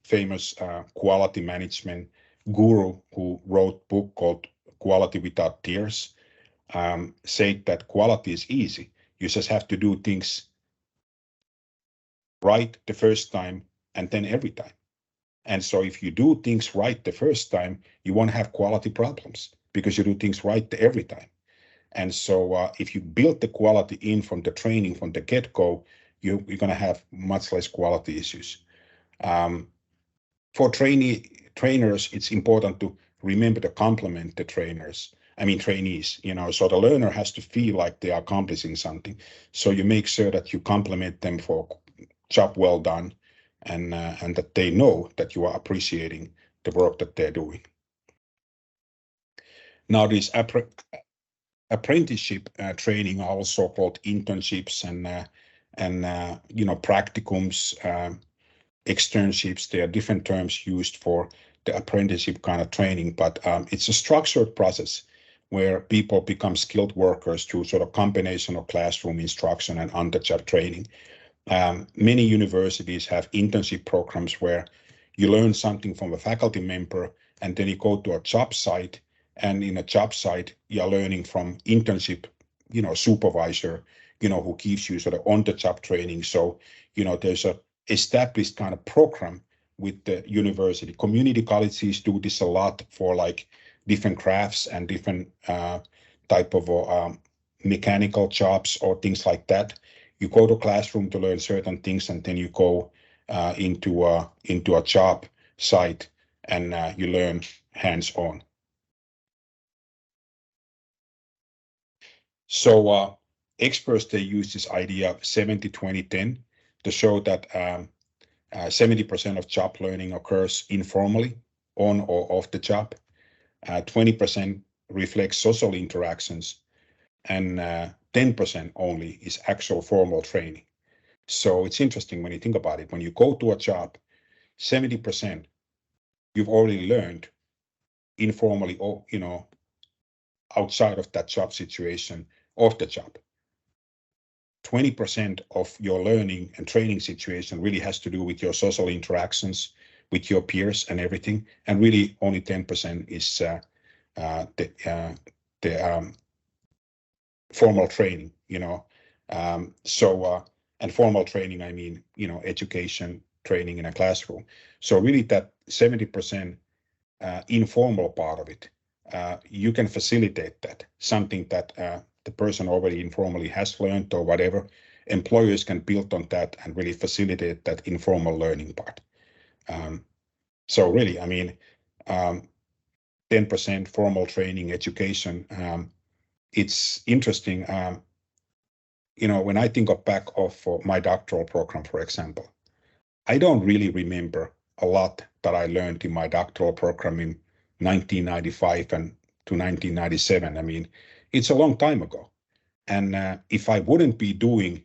famous quality management guru who wrote a book called Quality Without Tears, said that quality is easy. You just have to do things right the first time and then every time. And so if you do things right the first time, you won't have quality problems because you do things right every time. And so if you build the quality in from the training, from the get-go, you're going to have much less quality issues. For trainers, it's important to remember to compliment the trainees. So the learner has to feel like they are accomplishing something. So you make sure that you compliment them for job well done, and that they know that you are appreciating the work that they're doing. Now, these apprenticeship training are also called internships and practicums, externships. There are different terms used for the apprenticeship kind of training, but it's a structured process where people become skilled workers through sort of combination of classroom instruction and on-the-job training. Many universities have internship programs where you learn something from a faculty member, and then you go to a job site, and in a job site, you're learning from internship, supervisor, who gives you sort of on-the-job training. So, there's a established kind of program with the university. Community colleges do this a lot for like different crafts and different type of mechanical jobs or things like that. You go to classroom to learn certain things, and then you go into a job site and you learn hands-on. So experts, they use this idea of 70-20-10 to show that 70% of job learning occurs informally, on or off the job. 20% reflects social interactions, and 10% only is actual formal training. So it's interesting when you think about it. When you go to a job, 70% you've already learned informally, or outside of that job situation, off the job. 20% of your learning and training situation really has to do with your social interactions with your peers and everything, and really only 10% is the formal training. And formal training, I mean, education, training in a classroom. So really that 70% informal part of it, you can facilitate that, something that the person already informally has learned or whatever. Employers can build on that and really facilitate that informal learning part. So really, I mean, 10% formal training, education. It's interesting. When I think back of my doctoral program, for example, I don't really remember a lot that I learned in my doctoral program in 1995 and to 1997. I mean, it's a long time ago. And if I wouldn't be doing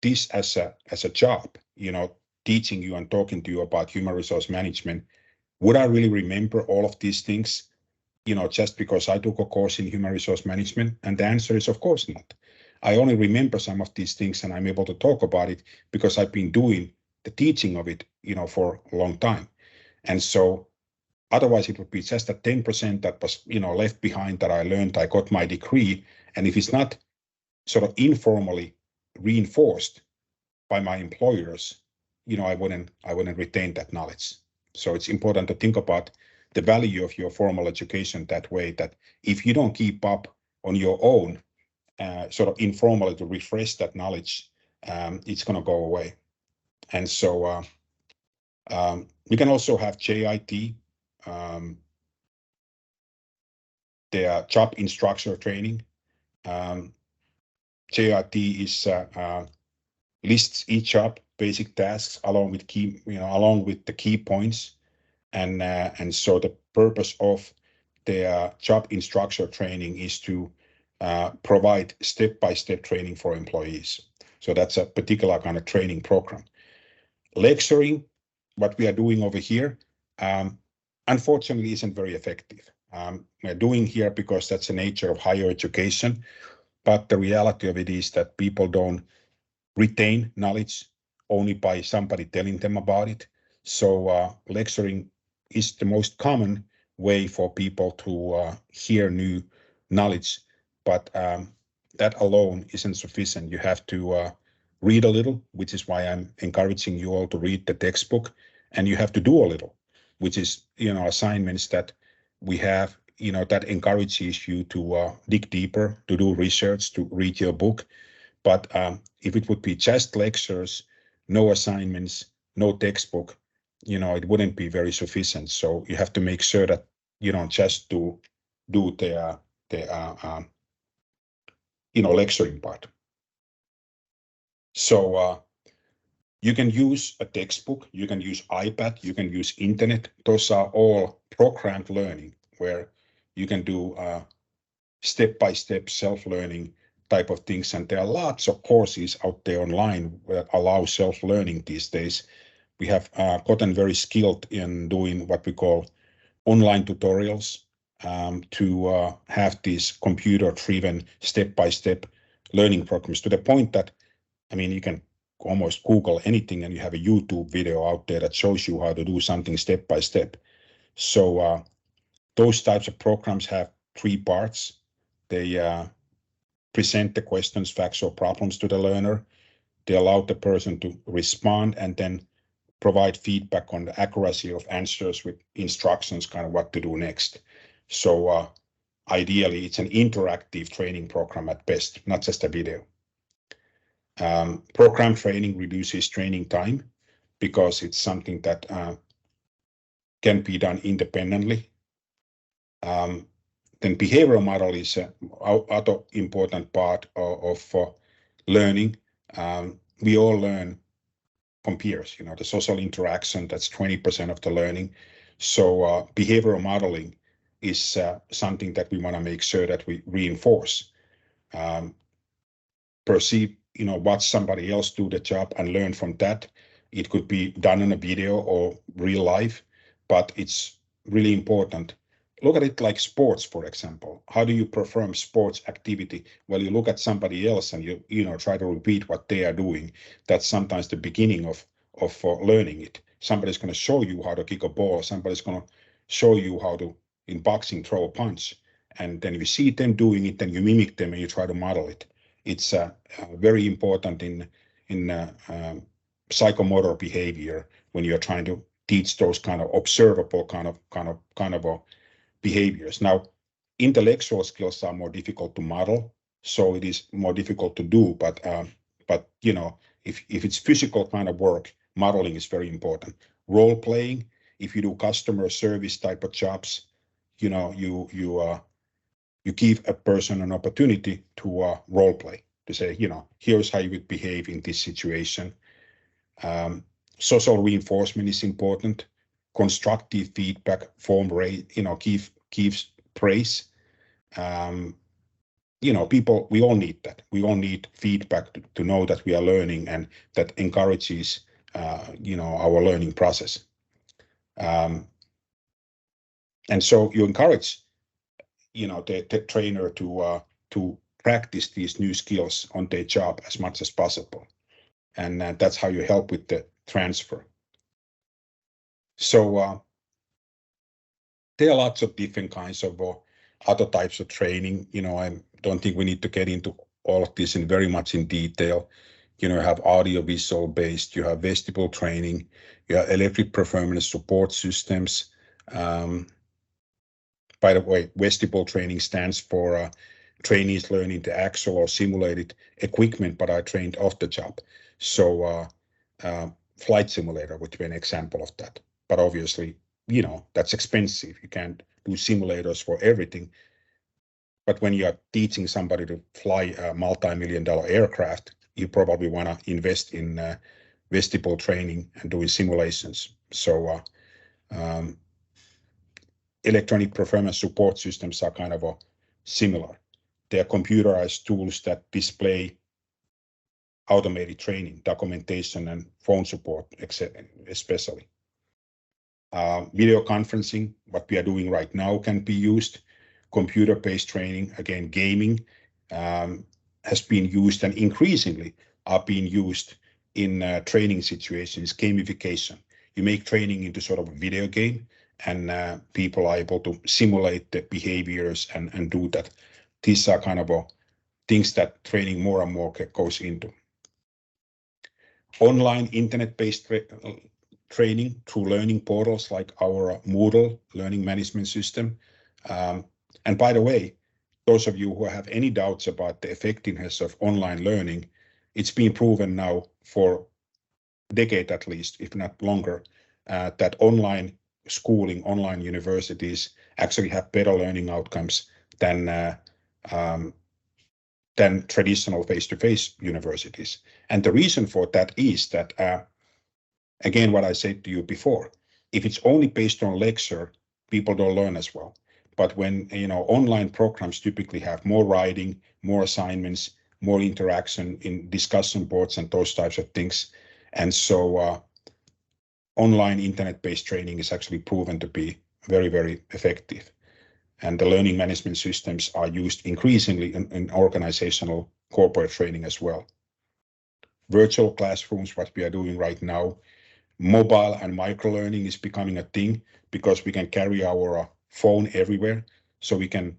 this as a job, teaching you and talking to you about human resource management, would I really remember all of these things, just because I took a course in human resource management? And the answer is, of course not. I only remember some of these things, and I'm able to talk about it because I've been doing the teaching of it, for a long time. And so otherwise it would be just a 10% that was, left behind that I learned. I got my degree. And if it's not sort of informally reinforced by my employers, I wouldn't retain that knowledge. So it's important to think about the value of your formal education that way, that if you don't keep up on your own, sort of informally to refresh that knowledge, it's going to go away. And so you can also have JIT, the job instructor training. JIT is lists each job basic tasks along with the key points, and so the purpose of the job instructor training is to provide step-by-step training for employees. So that's a particular kind of training program. Lecturing, what we are doing over here, unfortunately isn't very effective. We're doing here because that's the nature of higher education, but the reality of it is that people don't retain knowledge only by somebody telling them about it. So lecturing is the most common way for people to hear new knowledge, but that alone isn't sufficient. You have to read a little, which is why I'm encouraging you all to read the textbook, and you have to do a little, which is, assignments that we have, that encourages you to dig deeper, to do research, to read your book. But if it would be just lectures, no assignments, no textbook, it wouldn't be very sufficient. So you have to make sure that you don't just do the lecturing part. So you can use a textbook, you can use iPad, you can use internet. Those are all programmed learning where you can do step-by-step self-learning type of things. And there are lots of courses out there online that allow self-learning these days. We have gotten very skilled in doing what we call online tutorials to have these computer-driven step-by-step learning programs, to the point that, you can almost Google anything and you have a YouTube video out there that shows you how to do something step-by-step. So those types of programs have 3 parts. They present the questions, facts, or problems to the learner. They allow the person to respond and then provide feedback on the accuracy of answers with instructions, kind of what to do next. So ideally, it's an interactive training program at best, not just a video. Program training reduces training time because it's something that can be done independently. Then behavioral model is other important part of learning. We all learn from peers, the social interaction, that's 20% of the learning. So behavioral modeling is something that we want to make sure that we reinforce. Perceive, watch somebody else do the job and learn from that. It could be done in a video or real life, but it's really important. Look at it like sports, for example. How do you perform sports activity? Well, you look at somebody else and you try to repeat what they are doing. That's sometimes the beginning of learning it. Somebody's going to show you how to kick a ball. Somebody's going to show you how to, in boxing, throw a punch. And then you see them doing it, then you mimic them and you try to model it. It's very important in psychomotor behavior when you're trying to teach those kind of observable kind of behaviors. Now, intellectual skills are more difficult to model, so it is more difficult to do. But if it's physical kind of work, modeling is very important. Role playing, if you do customer service type of jobs, you give a person an opportunity to role play, to say, here's how you would behave in this situation. Social reinforcement is important. Constructive feedback, give praise. People, we all need that. We all need feedback to know that we are learning, and that encourages, our learning process. And so you encourage, the trainer to practice these new skills on their job as much as possible. And that's how you help with the transfer. So there are lots of different kinds of other types of training. I don't think we need to get into all of this in very much in detail. You have audio-visual based, you have vestibular training, you have electric performance support systems, By the way, vestibule training stands for trainees learning the actual or simulated equipment, but are trained off the job. So flight simulator would be an example of that. But obviously, that's expensive. You can't do simulators for everything. But when you are teaching somebody to fly a multi-million-dollar aircraft, you probably want to invest in vestibule training and doing simulations. So electronic performance support systems are kind of similar. They are computerized tools that display automated training, documentation, and phone support, especially. Video conferencing, what we are doing right now, can be used. Computer-based training, again, gaming has been used and increasingly are being used in training situations, gamification. You make training into sort of a video game, and people are able to simulate the behaviors and do that. These are kind of things that training more and more goes into. Online internet-based training through learning portals like our Moodle learning management system. And by the way, those of you who have any doubts about the effectiveness of online learning, it's been proven now for a decade at least, if not longer, that online schooling, online universities actually have better learning outcomes than traditional face-to-face universities. And the reason for that is that, again, what I said to you before, if it's only based on lecture, people don't learn as well. But when, online programs typically have more writing, more assignments, more interaction in discussion boards and those types of things. And so online internet-based training is actually proven to be very, very effective. And the learning management systems are used increasingly in organizational corporate training as well. Virtual classrooms, what we are doing right now. Mobile and micro-learning is becoming a thing because we can carry our phone everywhere. So we can,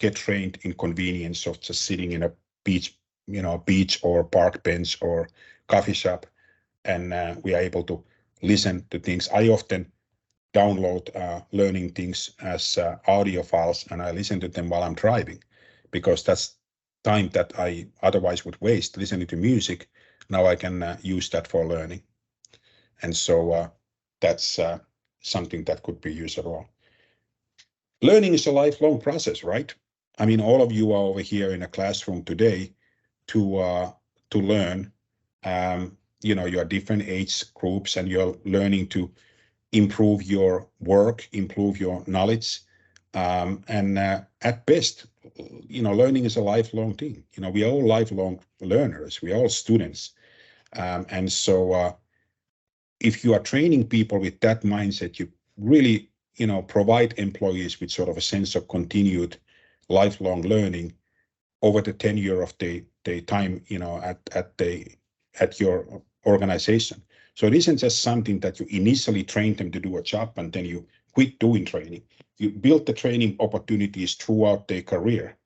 get trained in convenience of just sitting in a beach or park bench or coffee shop. And we are able to listen to things. I often download learning things as audio files, and I listen to them while I'm driving, because that's time that I otherwise would waste listening to music. Now I can use that for learning. And so that's something that could be usable. Learning is a lifelong process, right? I mean, all of you are over here in a classroom today to learn. You are different age groups, and you're learning to improve your work, improve your knowledge. And at best, learning is a lifelong thing. We are all lifelong learners. We are all students. And so if you are training people with that mindset, you really, provide employees with sort of a sense of continued lifelong learning over the tenure of the time, at your organization. So it isn't just something that you initially train them to do a job and then you quit doing training. You build the training opportunities throughout their career.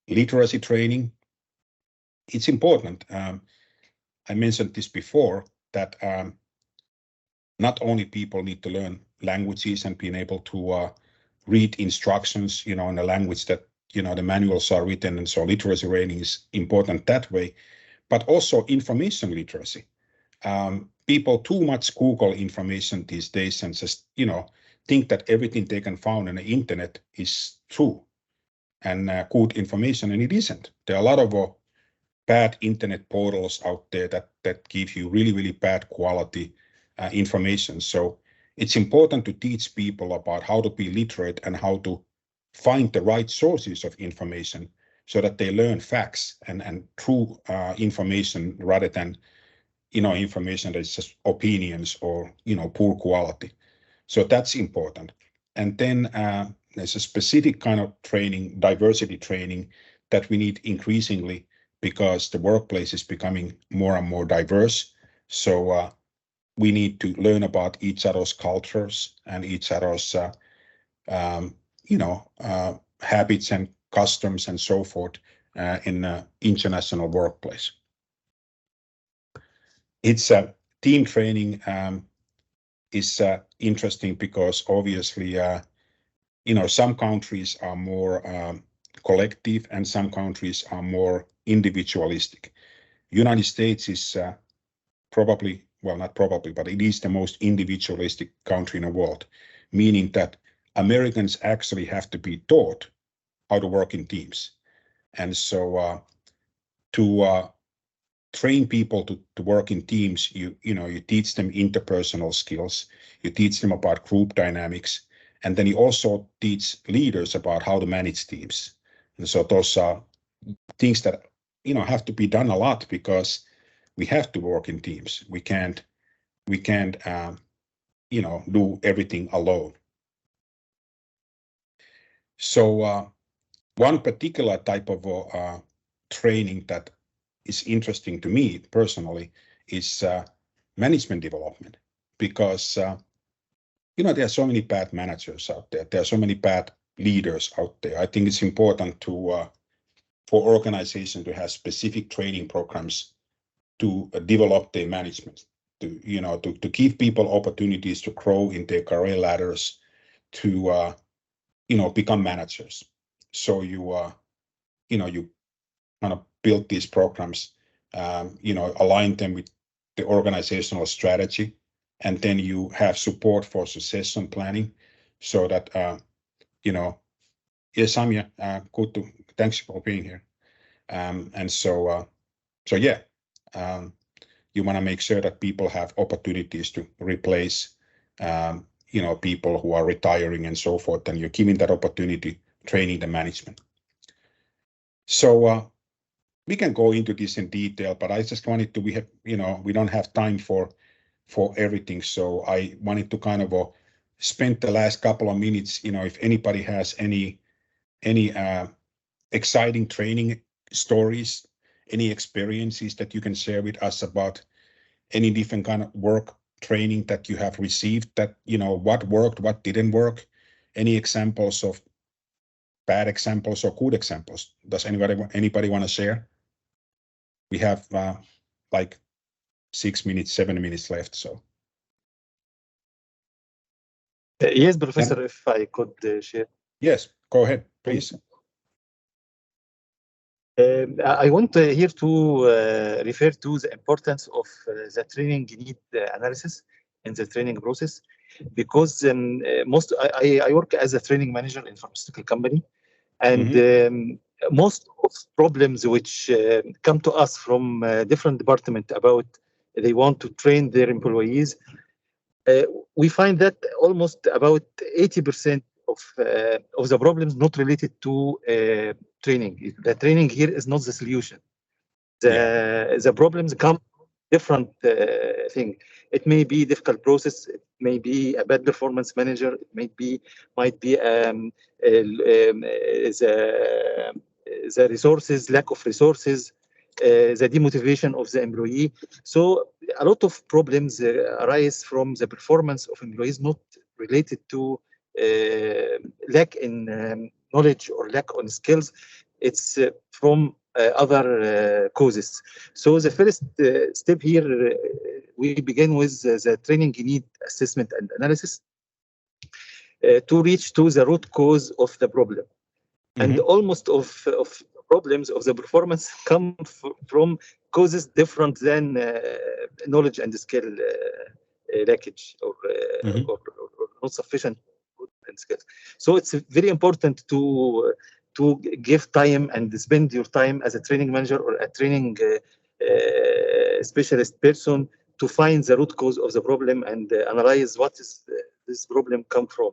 Literacy training, it's important. I mentioned this before, that not only people need to learn languages and being able to read instructions, in a language that, the manuals are written, and so literacy rating is important that way, but also information literacy. People too much Google information these days and just, think that everything they can find on the internet is true and good information, and it isn't. There are a lot of bad internet portals out there that give you really, really bad quality information. So it's important to teach people about how to be literate and how to find the right sources of information so that they learn facts and true information rather than, information that is just opinions or, poor quality. So that's important. And then there's a specific kind of training, diversity training, that we need increasingly because the workplace is becoming more and more diverse. So we need to learn about each other's cultures and each other's, habits and customs and so forth in an international workplace. It's a team training. is interesting because obviously, some countries are more collective and some countries are more individualistic. United States is probably, well, not probably, but it is the most individualistic country in the world, meaning that Americans actually have to be taught how to work in teams. And so to train people to work in teams, you teach them interpersonal skills, you teach them about group dynamics, and then you also teach leaders about how to manage teams. And so those are things that have to be done a lot because we have to work in teams. We can't do everything alone. So one particular type of training that is interesting to me personally is management development, because there are so many bad managers out there. There are so many bad leaders out there. I think it's important for organizations to have specific training programs to develop their management, to give people opportunities to grow in their career ladders, to become managers. So you kind of build these programs, align them with the organizational strategy, and then you have support for succession planning, so that yes, Samia, thanks for being here. And so yeah, you want to make sure that people have opportunities to replace people who are retiring and so forth, and you're giving that opportunity, training the management. So we can go into this in detail, but I just wanted to, we don't have time for everything. So I wanted to kind of spend the last couple of minutes, if anybody has any exciting training stories, any experiences that you can share with us about any different kind of work training that you have received, that, what worked, what didn't work, any examples of bad examples or good examples. Does anybody want to share? We have like 6 minutes, 7 minutes left. So. Yes, Professor, if I could share. Yes, go ahead, please. I want here to refer to the importance of the training need analysis in the training process, because I work as a training manager in a pharmaceutical company, and most of problems which come to us from different departments about they want to train their employees, we find that almost about 80% of the problems not related to training. The training here is not the solution. The problems come different thing. It may be difficult process. It may be a bad performance manager. It might be the resources, lack of resources, the demotivation of the employee. So a lot of problems arise from the performance of employees, not related to lack in knowledge or lack on skills. It's from other causes. So the first step here, we begin with the training need assessment and analysis to reach to the root cause of the problem. And almost of problems of the performance come from causes different than knowledge and skill lackage or not sufficient and skills. So it's very important to give time and spend your time as a training manager or a training specialist person to find the root cause of the problem and analyze what is this problem come from.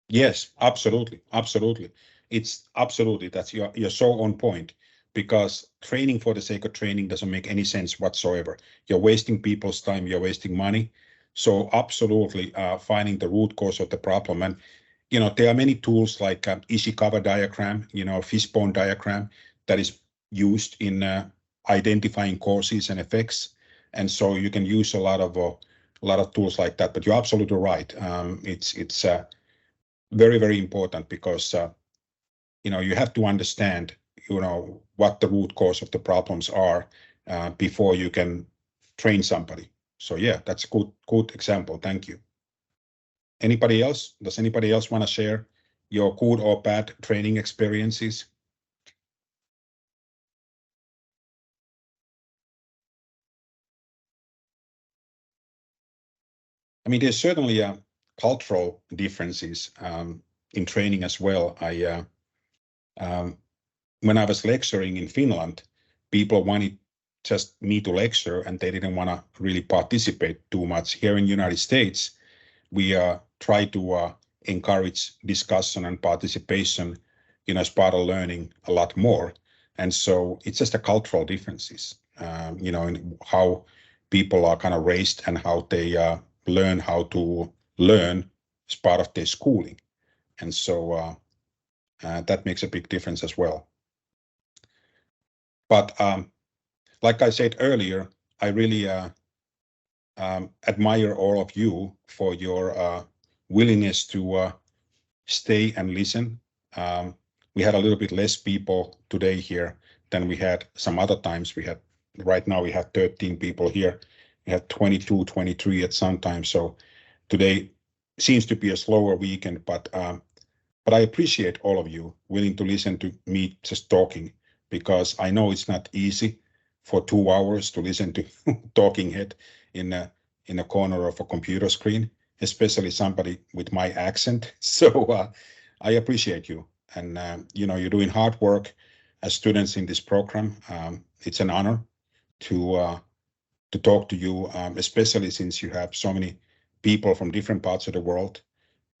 Yes, absolutely, absolutely. It's absolutely, that's you're so on point, because training for the sake of training doesn't make any sense whatsoever. You're wasting people's time, you're wasting money. So absolutely, finding the root cause of the problem. And there are many tools like Ishikawa diagram, fishbone diagram, that is used in identifying causes and effects. And so you can use a lot of tools like that. But you're absolutely right. It's very, very important, because you have to understand what the root cause of the problems are before you can train somebody. So yeah, that's a good example. Thank you. Anybody else? Does anybody else want to share your good or bad training experiences? I mean, there's certainly cultural differences in training as well. When I was lecturing in Finland, people wanted just me to lecture and they didn't want to really participate too much. Here in the United States, we try to encourage discussion and participation, as part of learning a lot more. And so it's just the cultural differences, in how people are kind of raised and how they learn how to learn as part of their schooling. And so that makes a big difference as well. But like I said earlier, I really admire all of you for your willingness to stay and listen. We had a little bit less people today here than we had some other times. Right now we have 13 people here. We have 22, 23 at some time. So today seems to be a slower weekend, but I appreciate all of you willing to listen to me just talking, because I know it's not easy for 2 hours to listen to talking head in a corner of a computer screen, especially somebody with my accent. So I appreciate you, and you're doing hard work as students in this program. It's an honor to talk to you, especially since you have so many people from different parts of the world.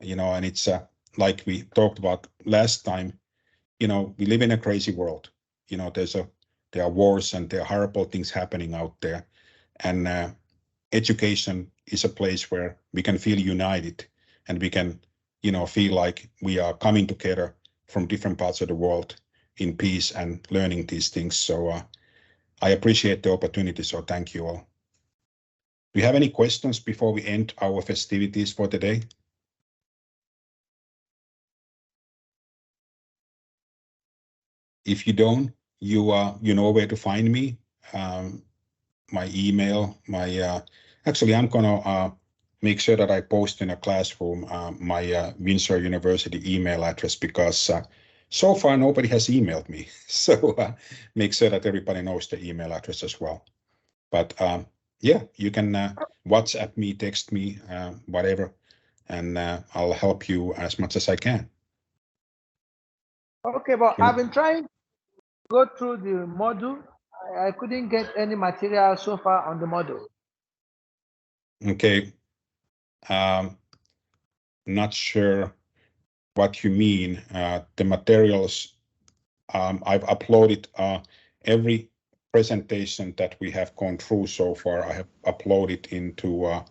And it's like we talked about last time. We live in a crazy world. There are wars and there are horrible things happening out there, and education is a place where we can feel united, and we can, feel like we are coming together from different parts of the world in peace and learning these things. So I appreciate the opportunity. So thank you all. Do you have any questions before we end our festivities for today? If you don't, you know where to find me. My email, actually, I'm gonna make sure that I post in a classroom my Windsor University email address, because so far nobody has emailed me. So make sure that everybody knows the email address as well. But yeah, you can WhatsApp me, text me, whatever, and I'll help you as much as I can. Okay, but I've been trying to go through the module. I couldn't get any material so far on the module. Okay. Not sure what you mean. The materials, I've uploaded every presentation that we have gone through so far. I have uploaded into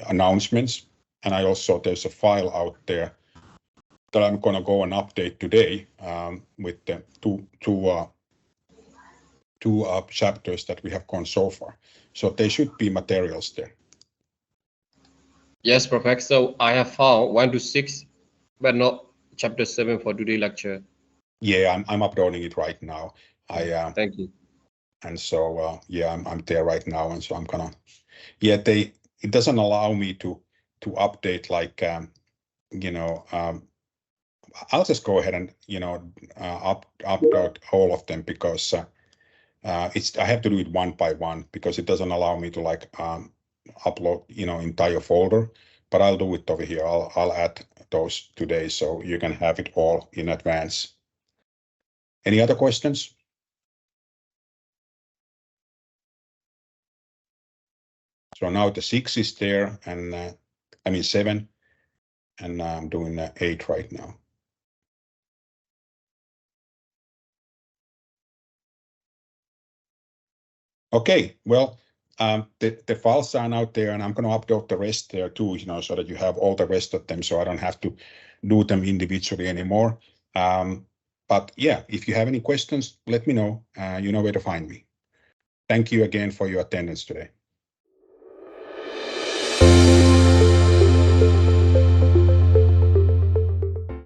announcements, and there's a file out there that I'm going to go and update today with the two chapters that we have gone so far. So there should be materials there. Yes, Prof. So I have found 1 to 6, but not chapter 7 for today lecture. Yeah, I'm uploading it right now. Thank you. And so yeah, I'm there right now, and so I'm gonna. Yeah, it doesn't allow me to update like I'll just go ahead and upload all of them, because I have to do it one by one, because it doesn't allow me to like upload entire folder. But I'll do it over here. I'll add those today, so you can have it all in advance. Any other questions? So now the 6 is there, and 7, and I'm doing 8 right now. Okay, well, the files are out there, and I'm going to upload the rest there too, so that you have all the rest of them, so I don't have to do them individually anymore. But yeah, if you have any questions, let me know. You know where to find me. Thank you again for your attendance today.